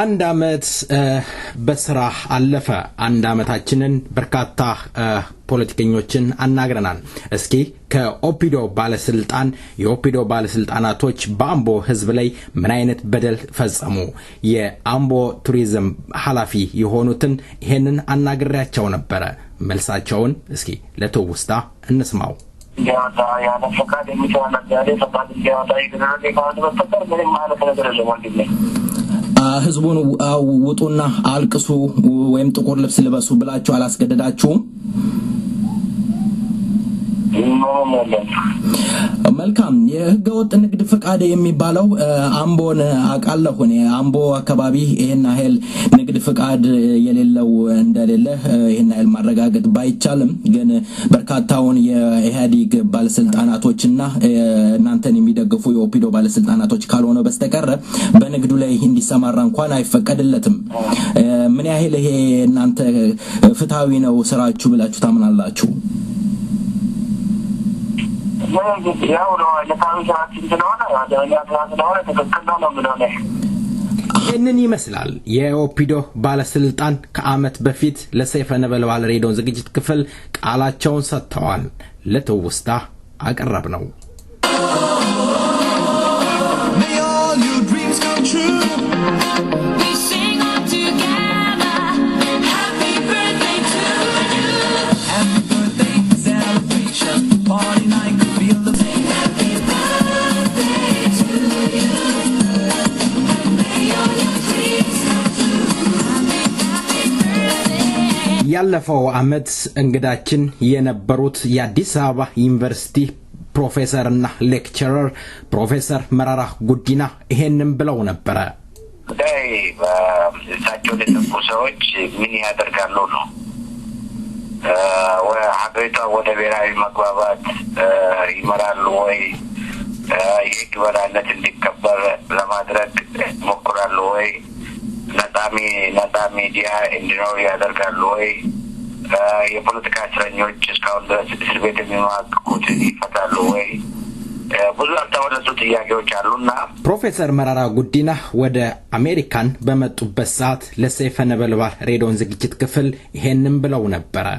አንድ ዓመት በስራ አለፈ። አንድ ዓመታችንን በርካታ ፖለቲከኞችን አናግረናል። እስኪ ከኦፒዶ የኦፒዶ ባለስልጣናቶች በአምቦ ህዝብ ላይ ምን አይነት በደል ፈጸሙ? የአምቦ ቱሪዝም ኃላፊ የሆኑትን ይሄንን አናግሬያቸው ነበረ። መልሳቸውን እስኪ ለትውስታ እንስማው። እንዲያወጣ ያለ ፈቃድ የሚሰራ ነጋዴ ፈቃድ እንዲያወጣ ይደረግ ካለ በስተቀር ምንም ማለት ነገር የለም ወንድሜ። ህዝቡን ውጡና አልቅሱ ወይም ጥቁር ልብስ ልበሱ ብላችሁ አላስገደዳችሁም? መልካም። የህገወጥ ንግድ ፍቃድ የሚባለው አምቦን አቃለሁ እኔ አምቦ አካባቢ ይሄን ያህል ንግድ ፍቃድ የሌለው እንደሌለ ይሄን ያህል ማረጋገጥ ባይቻልም ግን በርካታውን የኢህአዴግ ባለስልጣናቶችና እናንተን የሚደግፉ የኦፒዶ ባለስልጣናቶች ካልሆነ በስተቀር በንግዱ ላይ እንዲሰማራ እንኳን አይፈቀድለትም። ምን ያህል ይሄ እናንተ ፍትሃዊ ነው ስራችሁ ብላችሁ ታምናላችሁ? ይህንን ይመስላል የኦፒዶ ባለስልጣን ከዓመት በፊት ለሰይፈ ነበልባል ሬዲዮ ዝግጅት ክፍል ቃላቸውን ሰጥተዋል። ለትውስታ አቀረብ ነው። May all your dreams come true. We sing all together. Happy birthday to you. Happy birthday celebration, party night, feel the Happy birthday to you, and may all your dreams come true. Happy birthday. ባለፈው አመት እንግዳችን የነበሩት የአዲስ አበባ ዩኒቨርሲቲ ፕሮፌሰርና ሌክቸረር ፕሮፌሰር መራራ ጉዲና ይሄንን ብለው ነበር። ዳይ እሳቸው ለተንኩ ሰዎች ምን ያደርጋሉ ነው ወሀገሪቷ ወደ ብሔራዊ መግባባት ይመራሉ ወይ የህግ የበላይነት እንዲከበር ለማድረግ ሞክራሉ ወይ ነፃ ሚዲያ እንዲኖር ያደርጋሉ ወይ የፖለቲካ እስረኞች እስካሁን ድረስ እስር ቤት የሚማቅቁት ይፈታሉ ወይ ብዙ አልተወለዱ ጥያቄዎች አሉና ፕሮፌሰር መራራ ጉዲና ወደ አሜሪካን በመጡበት ሰዓት ለሰይፈ ነበልባል ሬዲዮን ዝግጅት ክፍል ይሄንን ብለው ነበር።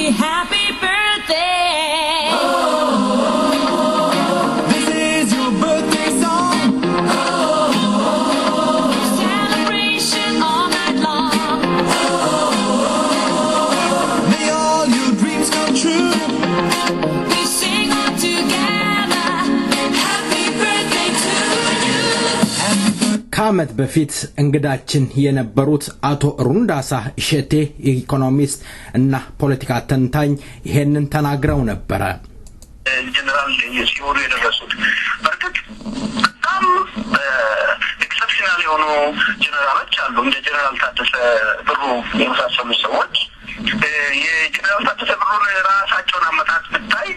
Happy birthday. This is your birthday song. Celebration all night long. May all your dreams come true. We sing all together. Happy birthday to you. ከአመት በፊት እንግዳችን የነበሩት አቶ ሩንዳሳ እሸቴ ኢኮኖሚስት እና ፖለቲካ ተንታኝ ይሄንን ተናግረው ነበር። ጀነራል ሲሆኑ የደረሱት በርግጥ በጣም ኤክሰፕሽናል የሆኑ ጀነራሎች አሉ እንደ ጀነራል ታደሰ ብሩ የመሳሰሉ ሰዎች የጀነራል ታደሰ ብሩ ራሳቸውን አመጣጥ ብታይ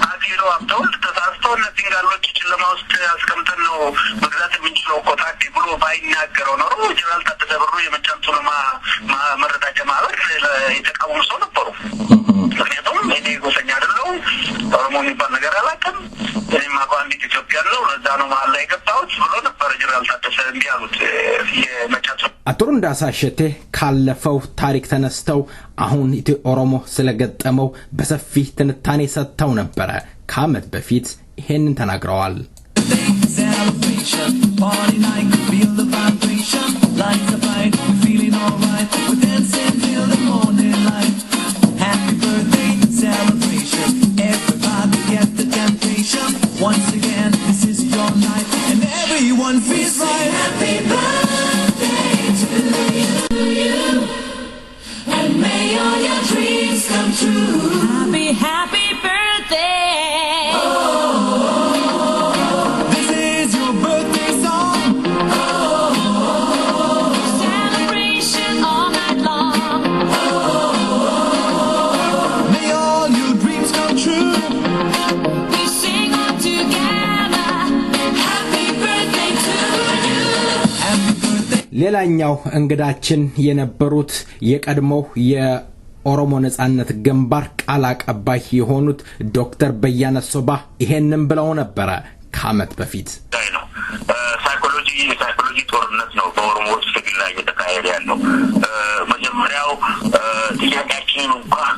አዲሮ አብተውል ተሳስተው እነዚህ ጋሎች ጨለማ ውስጥ አስቀምጠን ነው መግዛት የምንችለው ኮታክ ብሎ ባይናገረው ነው ጀነራል ታደሰ ብሩ የመጫንቱ መረዳጃ ማህበር የተቃወሙ ሰው ነበሩ። ምክንያቱም እኔ ጎሰኛ አይደለሁም ኦሮሞ የሚባል ነገር አላውቅም እኔም አቋንዲ ኢትዮጵያ ነው ለዛ ነው መሀል ላይ ገባሁት ብሎ ነበር ጀነራል ታደሰ እንዲያሉት የመጫንቱ አቶ ሩንዳሳ እሸቴ ካለፈው ታሪክ ተነስተው አሁን ኦሮሞ ስለገጠመው በሰፊ ትንታኔ ሰጥተው ነበር። ከአመት በፊት ይሄንን ተናግረዋል። Celebration, party night, feel the vibration. Lights are bright, we're feeling alright. We're dancing till the morning light. Happy birthday celebration. Everybody get the temptation. Once again, this is your night, and everyone feels right. Happy birthday to you, and may all your dreams come true. Happy birthday. This is your birthday song. Celebration all night long. May all your dreams come true. We sing all together. Happy birthday to you. Happy birthday. ሌላኛው እንግዳችን የነበሩት የቀድሞው የኦሮሞ ነጻነት ግንባር ቃል አቀባይ የሆኑት ዶክተር በያነ ሶባ ይሄንን ብለው ነበር። ከአመት በፊት ነው ሳይኮሎጂ ጦርነት ነው በኦሮሞ ውስጥ ላይ እየተካሄደ ያለው መጀመሪያው ጥያቄያችንን እንኳን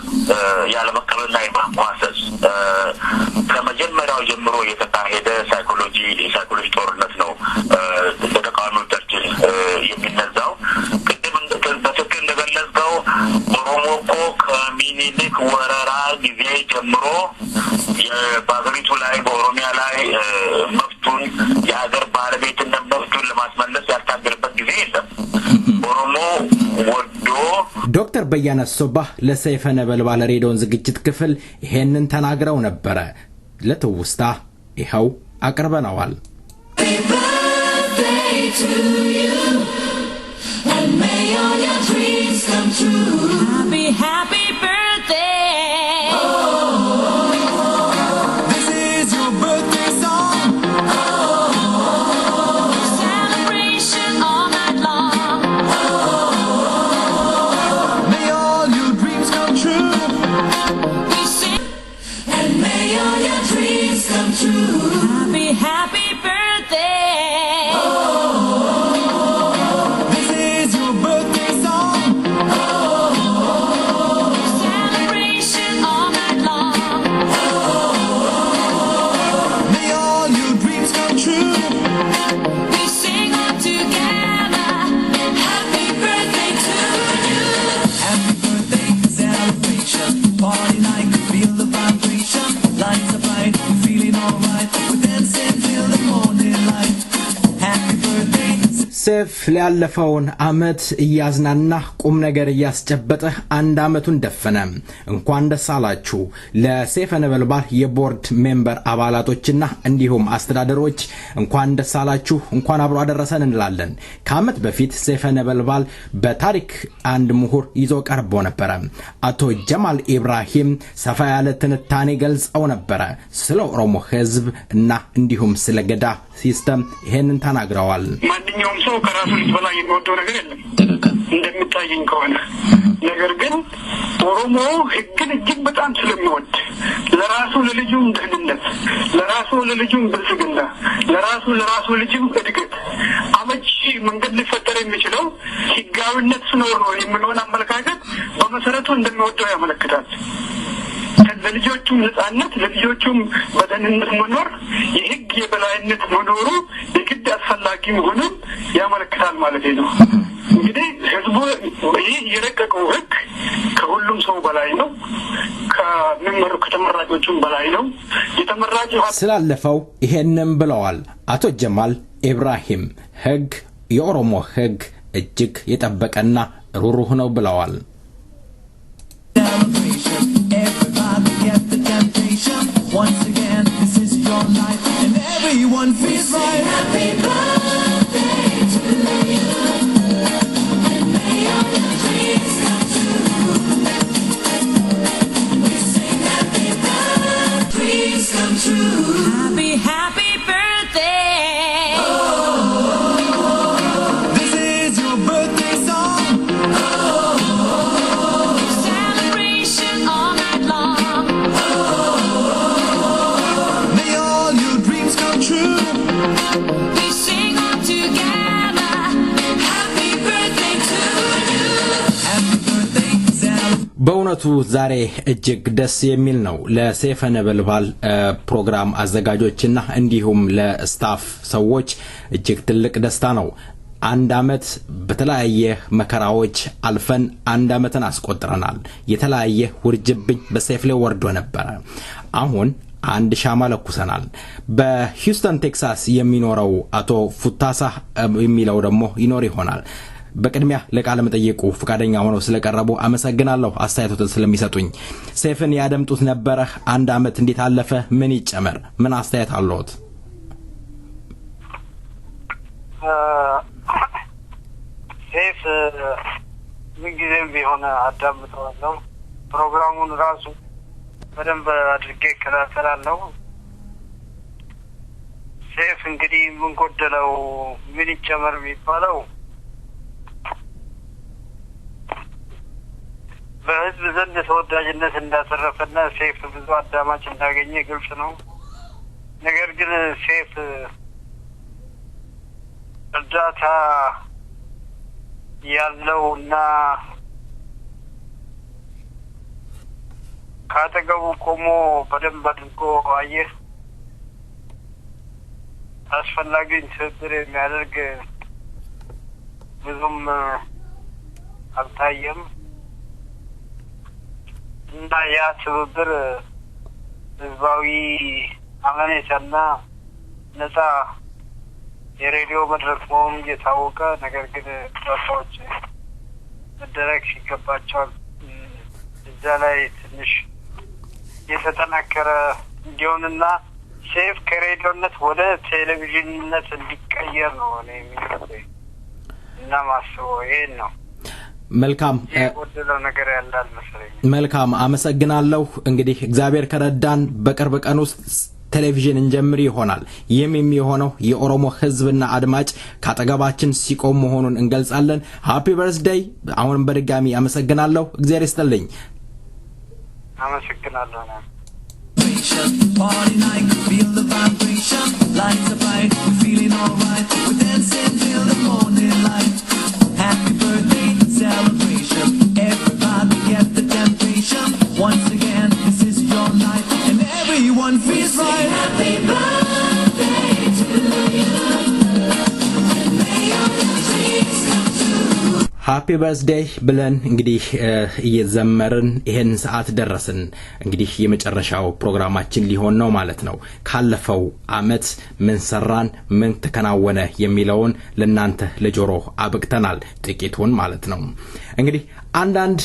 ያለ መቀበል ላይ ማቋሰስ ከመጀመሪያው ጀምሮ የተካሄደ ሳይኮሎጂ ጦርነት ነው በተቃዋሚዎቻችን የሚነዛው። ቅድም በትክክል እንደገለጽከው ኦሮሞ እኮ ከሚኒሊክ ወረራ ጊዜ ጀምሮ በሀገሪቱ ላይ በኦሮሚያ ላይ መብቱን የሀገር ባለቤትነት መብቱን ለማስመለስ ያልታገለበት ጊዜ የለም። ኦሮሞ ወዶ ዶክተር በያነ ሶባ ለሰይፈ ነበልባል ሬዲዮን ዝግጅት ክፍል ይሄንን ተናግረው ነበር። ለትውስታ ይኸው አቅርበናል። Happy birthday to you, and may all your dreams come true. Happy birthday. This is your birthday song. Celebration all night long. May all your dreams come true. We sing And may all your dreams come true. happy birthday. This is your birthday song. ሰይፍ ሊያለፈውን አመት እያዝናና ቁም ነገር እያስጨበጠ አንድ አመቱን ደፈነ። እንኳን ደስ አላችሁ ለሰይፈ ነበልባል የቦርድ ሜምበር አባላቶችና እንዲሁም አስተዳደሮች እንኳን ደስ አላችሁ፣ እንኳን አብሮ አደረሰን እንላለን። ከአመት በፊት ሰይፈ ነበልባል በታሪክ አንድ ምሁር ይዞ ቀርቦ ነበር። አቶ ጀማል ኢብራሂም ሰፋ ያለ ትንታኔ ገልጸው ነበር። ስለ ኦሮሞ ህዝብ እና እንዲሁም ስለ ገዳ ሲስተም ይሄንን ተናግረዋል። ማንኛውም ሰው ከራሱ ልጅ በላይ የሚወደው ነገር የለም እንደሚታየኝ ከሆነ። ነገር ግን ኦሮሞ ህግን እጅግ በጣም ስለሚወድ ለራሱ ለልጁም ደህንነት፣ ለራሱ ለልጁም ብልጽግና፣ ለራሱ ልጁም እድገት አመቺ መንገድ ሊፈጠር የሚችለው ህጋዊነት ሲኖር ነው የሚለውን አመለካከት በመሰረቱ እንደሚወደው ያመለክታል። ለልጆቹም ነጻነት፣ ለልጆቹም በደህንነት መኖር፣ የህግ የበላይነት መኖሩ የግድ አስፈላጊ መሆኑን ያመለክታል ማለት ነው። እንግዲህ ህዝቡ ይህ የረቀቀው ህግ ከሁሉም ሰው በላይ ነው፣ ከተመራጮቹም በላይ ነው። የተመራጭ ስላለፈው ይሄንን ብለዋል አቶ ጀማል ኢብራሂም። ህግ የኦሮሞ ህግ እጅግ የጠበቀና ሩሩህ ነው ብለዋል። Once again, this is your life, and everyone feels right. Happy birthday to you, and may all your dreams come true. We sing happy birthday, dreams come true. Happy birthday. This is your birthday song. Celebration all night long. We sing all together. Happy birthday to you. Happy birthday, Sal. በእውነቱ ዛሬ እጅግ ደስ የሚል ነው ለሰይፈ ነበልባል ፕሮግራም አዘጋጆችና እንዲሁም ለስታፍ ሰዎች እጅግ ትልቅ ደስታ ነው። አንድ አመት በተለያየ መከራዎች አልፈን አንድ አመትን አስቆጥረናል። የተለያየ ውርጅብኝ በሰይፍ ላይ ወርዶ ነበር። አሁን አንድ ሻማ ለኩሰናል። በሂውስተን ቴክሳስ የሚኖረው አቶ ፉታሳ የሚለው ደግሞ ይኖር ይሆናል። በቅድሚያ ለቃለ መጠየቁ ፍቃደኛ ሆነው ስለቀረቡ አመሰግናለሁ። አስተያየቶትን ስለሚሰጡኝ ሰይፍን ያደምጡት ነበር። አንድ አመት እንዴት አለፈ? ምን ይጨመር? ምን አስተያየት አለዎት? ሰይፍ ምን ጊዜም ቢሆን አዳምጠዋለሁ። ፕሮግራሙን ራሱ በደንብ አድርጌ እከታተላለሁ። ሰይፍ እንግዲህ ምን ጎደለው ምን ይጨመር የሚባለው በህዝብ ዘንድ ተወዳጅነት እንዳተረፈና ሰይፍ ብዙ አዳማጭ እንዳገኘ ግልጽ ነው። ነገር ግን ሰይፍ እርዳታ ያለውና ካጠገቡ ቆሞ በደንብ አድርጎ አየህ አስፈላጊውን ትብብር የሚያደርግ ብዙም አልታየም እና ያ ትብብር ህዝባዊ አመኔታና ነጻ የሬዲዮ መድረክ መሆኑ እየታወቀ ነገር ግን ሰዎች መደረግ ሲገባቸው እዛ ላይ ትንሽ የተጠናከረ እንዲሆንና ሰይፍ ከሬዲዮነት ወደ ቴሌቪዥንነት እንዲቀየር ነው እኔ የሚመስለኝ እና ማስበው ይሄን ነው። መልካም ወደለው ነገር ያላል መሰለኝ። መልካም አመሰግናለሁ። እንግዲህ እግዚአብሔር ከረዳን በቅርብ ቀን ውስጥ ቴሌቪዥን እንጀምር ይሆናል። የሚሆነው የኦሮሞ ህዝብና አድማጭ ካጠገባችን ሲቆም መሆኑን እንገልጻለን። ሃፒ በርዝዴይ። አሁንም በድጋሚ አመሰግናለሁ። እግዚአብሔር ይስጥልኝ። አመሰግናለሁ። Party night, feel the vibration. Lights are bright, we're feeling alright. We're dancing till the morning light. Happy birthday celebration. Everybody get the temptation. Once again, this is your night, and everyone feels right. Happy birthday to you, and may all your dreams come true. ሃፒ በርዝዴይ ብለን እንግዲህ እየዘመርን ይሄን ሰዓት ደረስን። እንግዲህ የመጨረሻው ፕሮግራማችን ሊሆን ነው ማለት ነው። ካለፈው አመት ምን ሰራን ምን ተከናወነ የሚለውን ለናንተ ለጆሮ አብቅተናል ጥቂቱን ማለት ነው። እንግዲህ አንዳንድ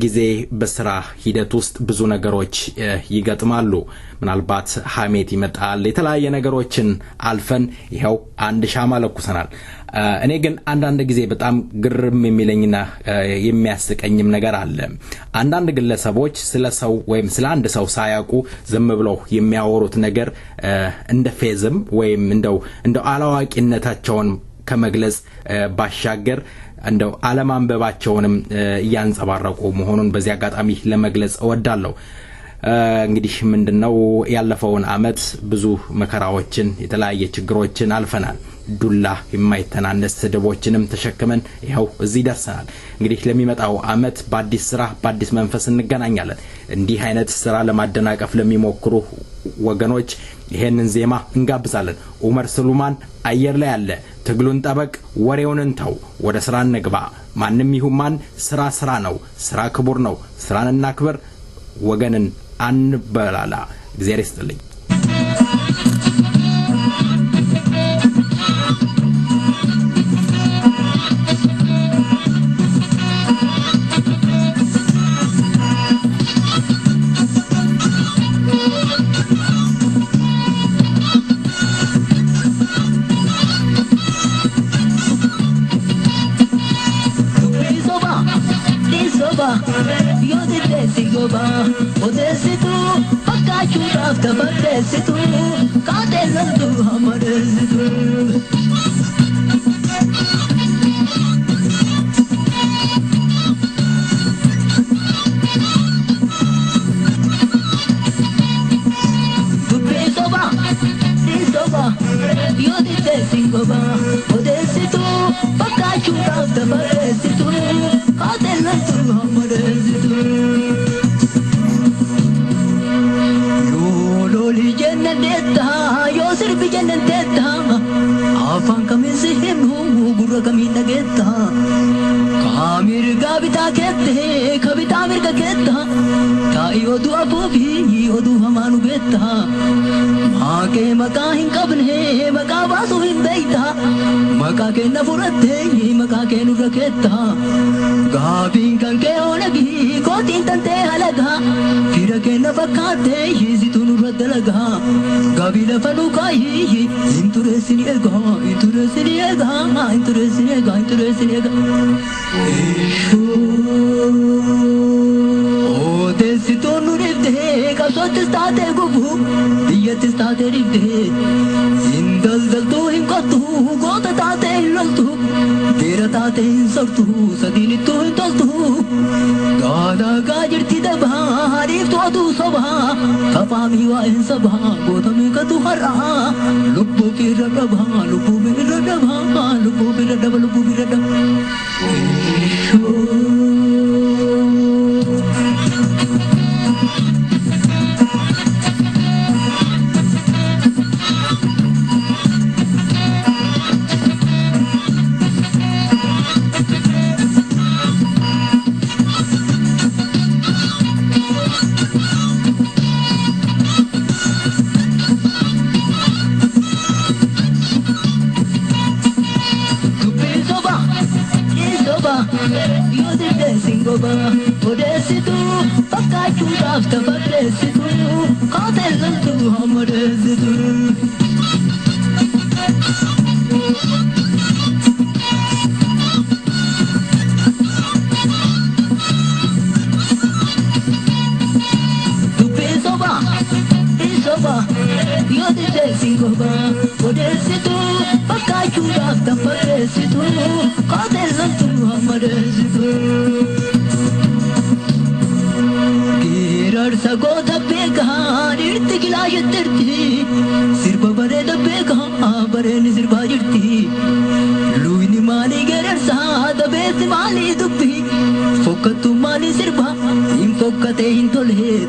ጊዜ በስራ ሂደት ውስጥ ብዙ ነገሮች ይገጥማሉ። ምናልባት ሐሜት ይመጣል። የተለያየ ነገሮችን አልፈን ይሄው አንድ ሻማ ለኩሰናል። እኔ ግን አንዳንድ ጊዜ በጣም ግርም የሚለኝና የሚያስቀኝም ነገር አለ። አንዳንድ ግለሰቦች ስለ ሰው ወይም ስለ አንድ ሰው ሳያውቁ ዝም ብለው የሚያወሩት ነገር እንደ ፌዝም ወይም እንደው አላዋቂነታቸውን ከመግለጽ ባሻገር እንደው አለማንበባቸውንም ያንጸባረቁ መሆኑን በዚህ አጋጣሚ ለመግለጽ እወዳለሁ። እንግዲህ ምንድነው ያለፈውን አመት ብዙ መከራዎችን የተለያየ ችግሮችን አልፈናል። ዱላ የማይተናነስ ስድቦችንም ተሸክመን ይሄው እዚህ ደርሰናል። እንግዲህ ለሚመጣው አመት በአዲስ ስራ በአዲስ መንፈስ እንገናኛለን። እንዲህ አይነት ስራ ለማደናቀፍ ለሚሞክሩ ወገኖች ይሄንን ዜማ እንጋብዛለን። ኡመር ሱሉማን አየር ላይ ያለ ትግሉን ጠበቅ ወሬውን እንተው ወደ ስራ እንግባ። ማንም ይሁን ማን ስራ ነው። ስራ ክቡር ነው። ስራን እናክብር። ወገንን አንበላላ። እግዚአብሔር ይስጥልኝ።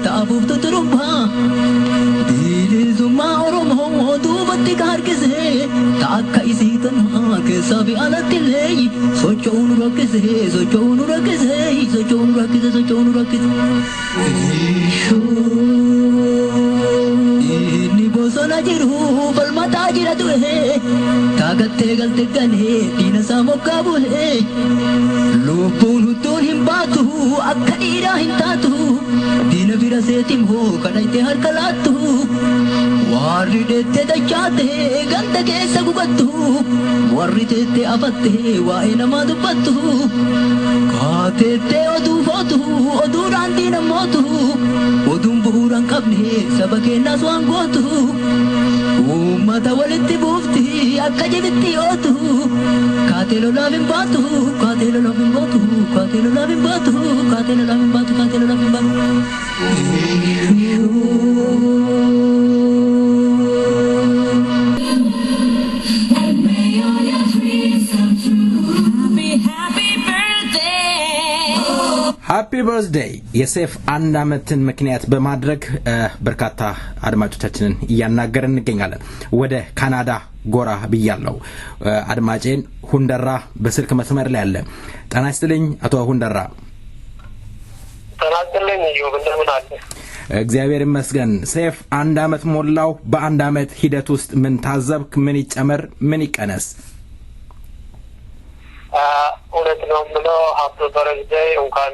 Taabuuf tuturummaa bilisummaa Oromoo duuba Kotti karkise Taka isitana kesabi alatile Sochonu rakise Sochonu rakise Sochonu rakise Sochonu rakise Inni bosona jiru falmata jira tuhe Tagatte galte gane dina samokka buhe Lubbuun hutuun hin baatu akka dhiiraa hin taatu Dina bira seetim hoo kadhayte harka laattu Warri deette dachaate ganda keessa gubattu Warri teette afatte waa'ee namaa dubbattu Kaateette oduu footu oduudhaan diina mootu Oduun bu'uuraan qabne saba keenyaas waan gootu Uummata walitti buufti akka jibitti ootu Kaatee lolaaf hin baatu Kaatee lolaaf hin baatu Kaatee lolaaf hin baatu Kaatee lolaaf hin baatu Kaatee lolaaf hin baatu ሃፒ በርዝዴይ የሴፍ አንድ አመትን ምክንያት በማድረግ በርካታ አድማጮቻችንን እያናገርን እንገኛለን። ወደ ካናዳ ጎራ ብያለሁ። አድማጬን ሁንደራ በስልክ መስመር ላይ አለ። ጤና ይስጥልኝ አቶ ሁንደራ። ጤና ይስጥልኝ ይሁን እንደምን አለ? እግዚአብሔር ይመስገን። ሴፍ አንድ አመት ሞላው። በአንድ አመት ሂደት ውስጥ ምን ታዘብክ? ምን ይጨመር? ምን ይቀነስ? እውነት ነው የምለው ሃፒ በርዝዴይ እንኳን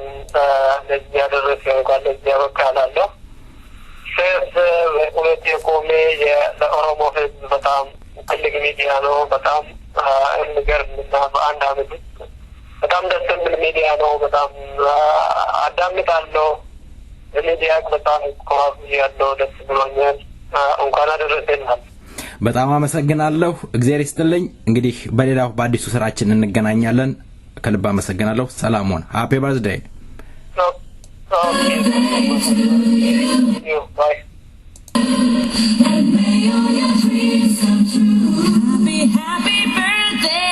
ለዚህ ያደረሰ እንኳን ለዚህ ያበቃላለሁ። ሴፍ እውነት የቆሜ ለኦሮሞ ህዝብ በጣም ትልቅ ሚዲያ ነው። በጣም የሚገርምና በአንድ አመት በጣም ደስ የሚል ሚዲያ ነው። በጣም አዳምጣለሁ። ሚዲያ በጣም ኮራፍ ያለው ደስ ብሎኛል። እንኳን አደረሰናል። በጣም አመሰግናለሁ። እግዚአብሔር ይስጥልኝ። እንግዲህ በሌላው በአዲሱ ስራችን እንገናኛለን። ከልብ አመሰግናለሁ። ሰላም ሁን። ሃፒ በርዝዴይ። Happy birthday.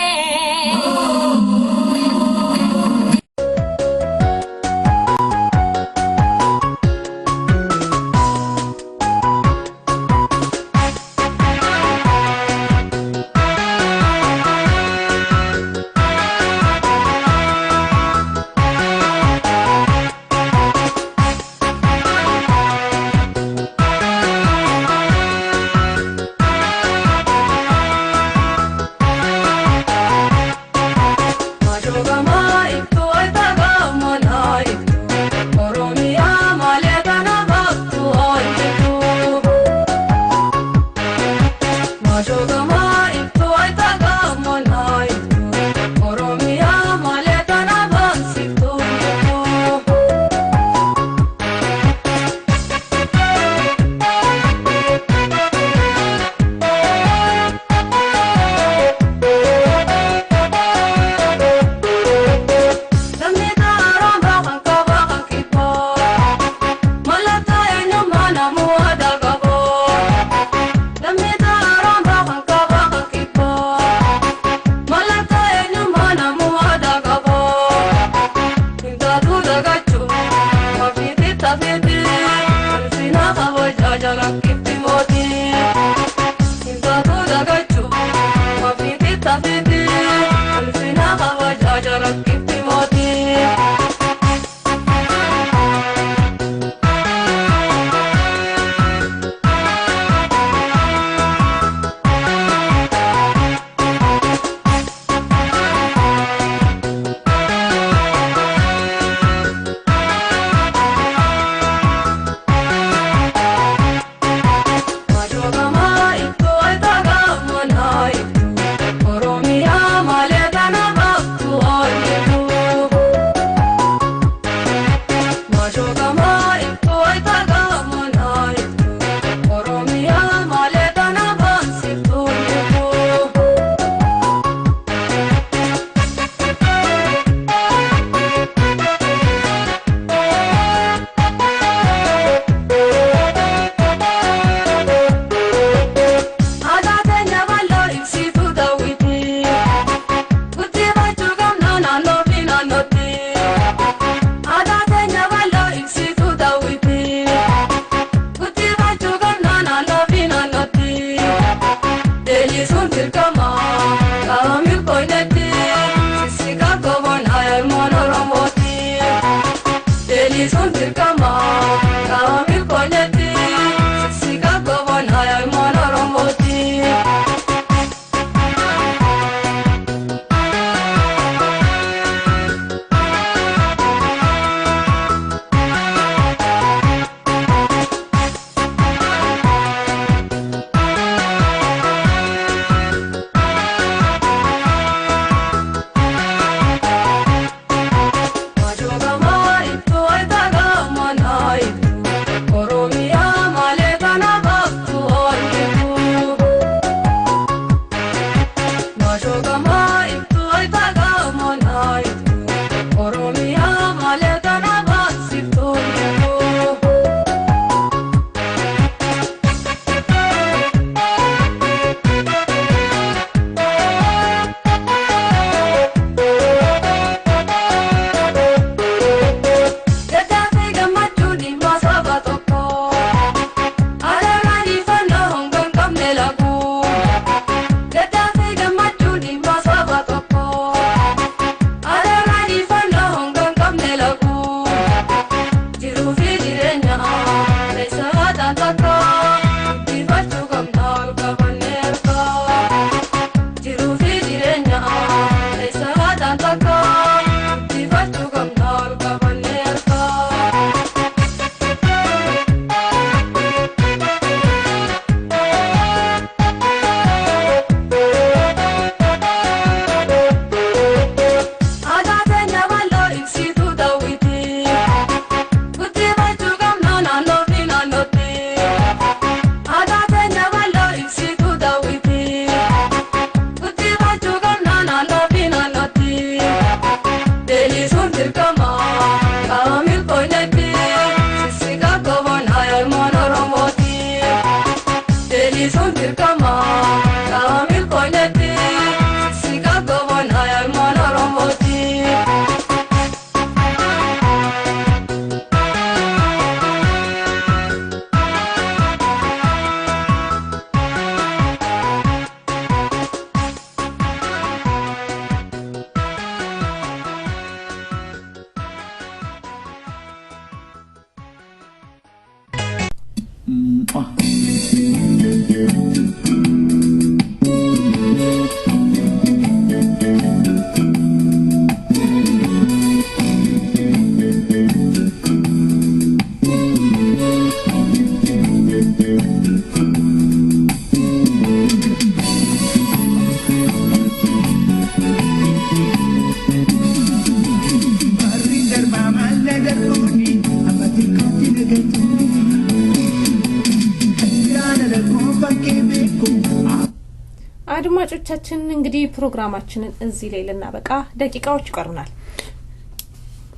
አድማጮቻችን እንግዲህ ፕሮግራማችንን እዚህ ላይ ልናበቃ ደቂቃዎች ይቀሩናል።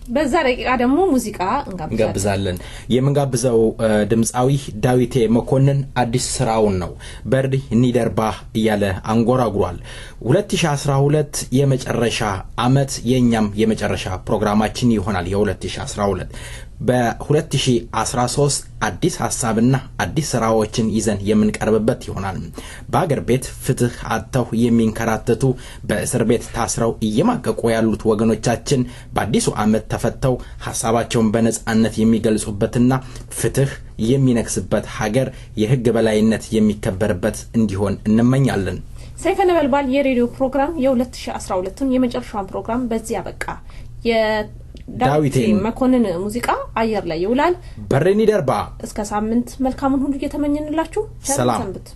በዛ ደቂቃ ደግሞ ሙዚቃ እንጋብዛለን። የምንጋብዘው ድምጻዊ ዳዊቴ መኮንን አዲስ ስራውን ነው በርዲ ኒደርባ እያለ አንጎራጉሯል። 2012 የመጨረሻ አመት የኛም የመጨረሻ ፕሮግራማችን ይሆናል። የ2012 በ2013 አዲስ ሐሳብና አዲስ ስራዎችን ይዘን የምንቀርብበት ይሆናል። በአገር ቤት ፍትህ አጥተው የሚንከራተቱ በእስር ቤት ታስረው እየማቀቁ ያሉት ወገኖቻችን በአዲሱ አመት ተፈተው ሐሳባቸውን በነጻነት የሚገልጹበትና ፍትህ የሚነክስበት ሀገር የህግ በላይነት የሚከበርበት እንዲሆን እንመኛለን። ሰይፈ ነበልባል የሬዲዮ ፕሮግራም የ2012ን የመጨረሻውን ፕሮግራም በዚህ አበቃ። ዳዊቴ መኮንን ሙዚቃ አየር ላይ ይውላል። በርዲ ኒደርባ እስከ ሳምንት መልካሙን ሁሉ እየተመኘንላችሁ ሰላም ሰንብት።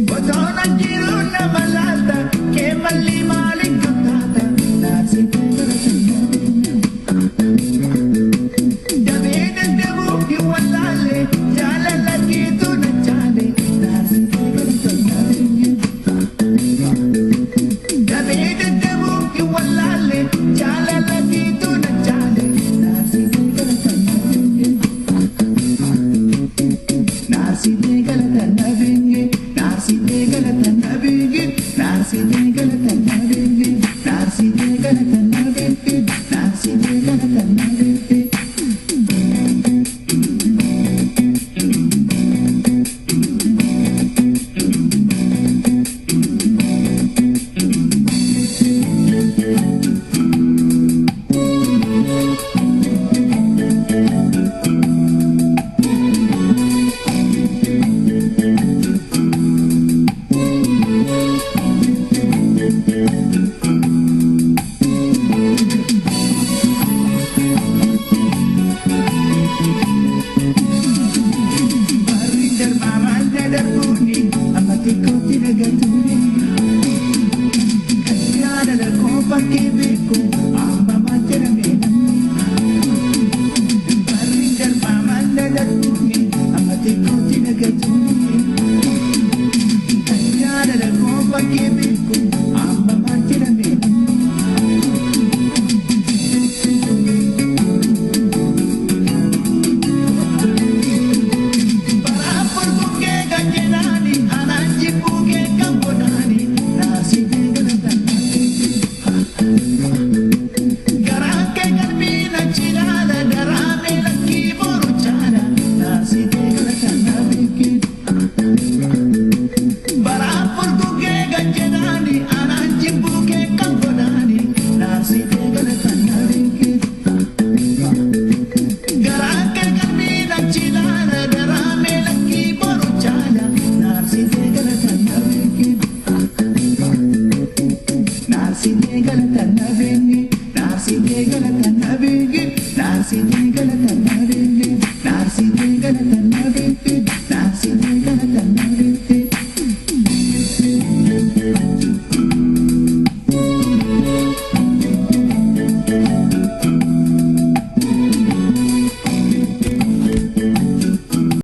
But Give it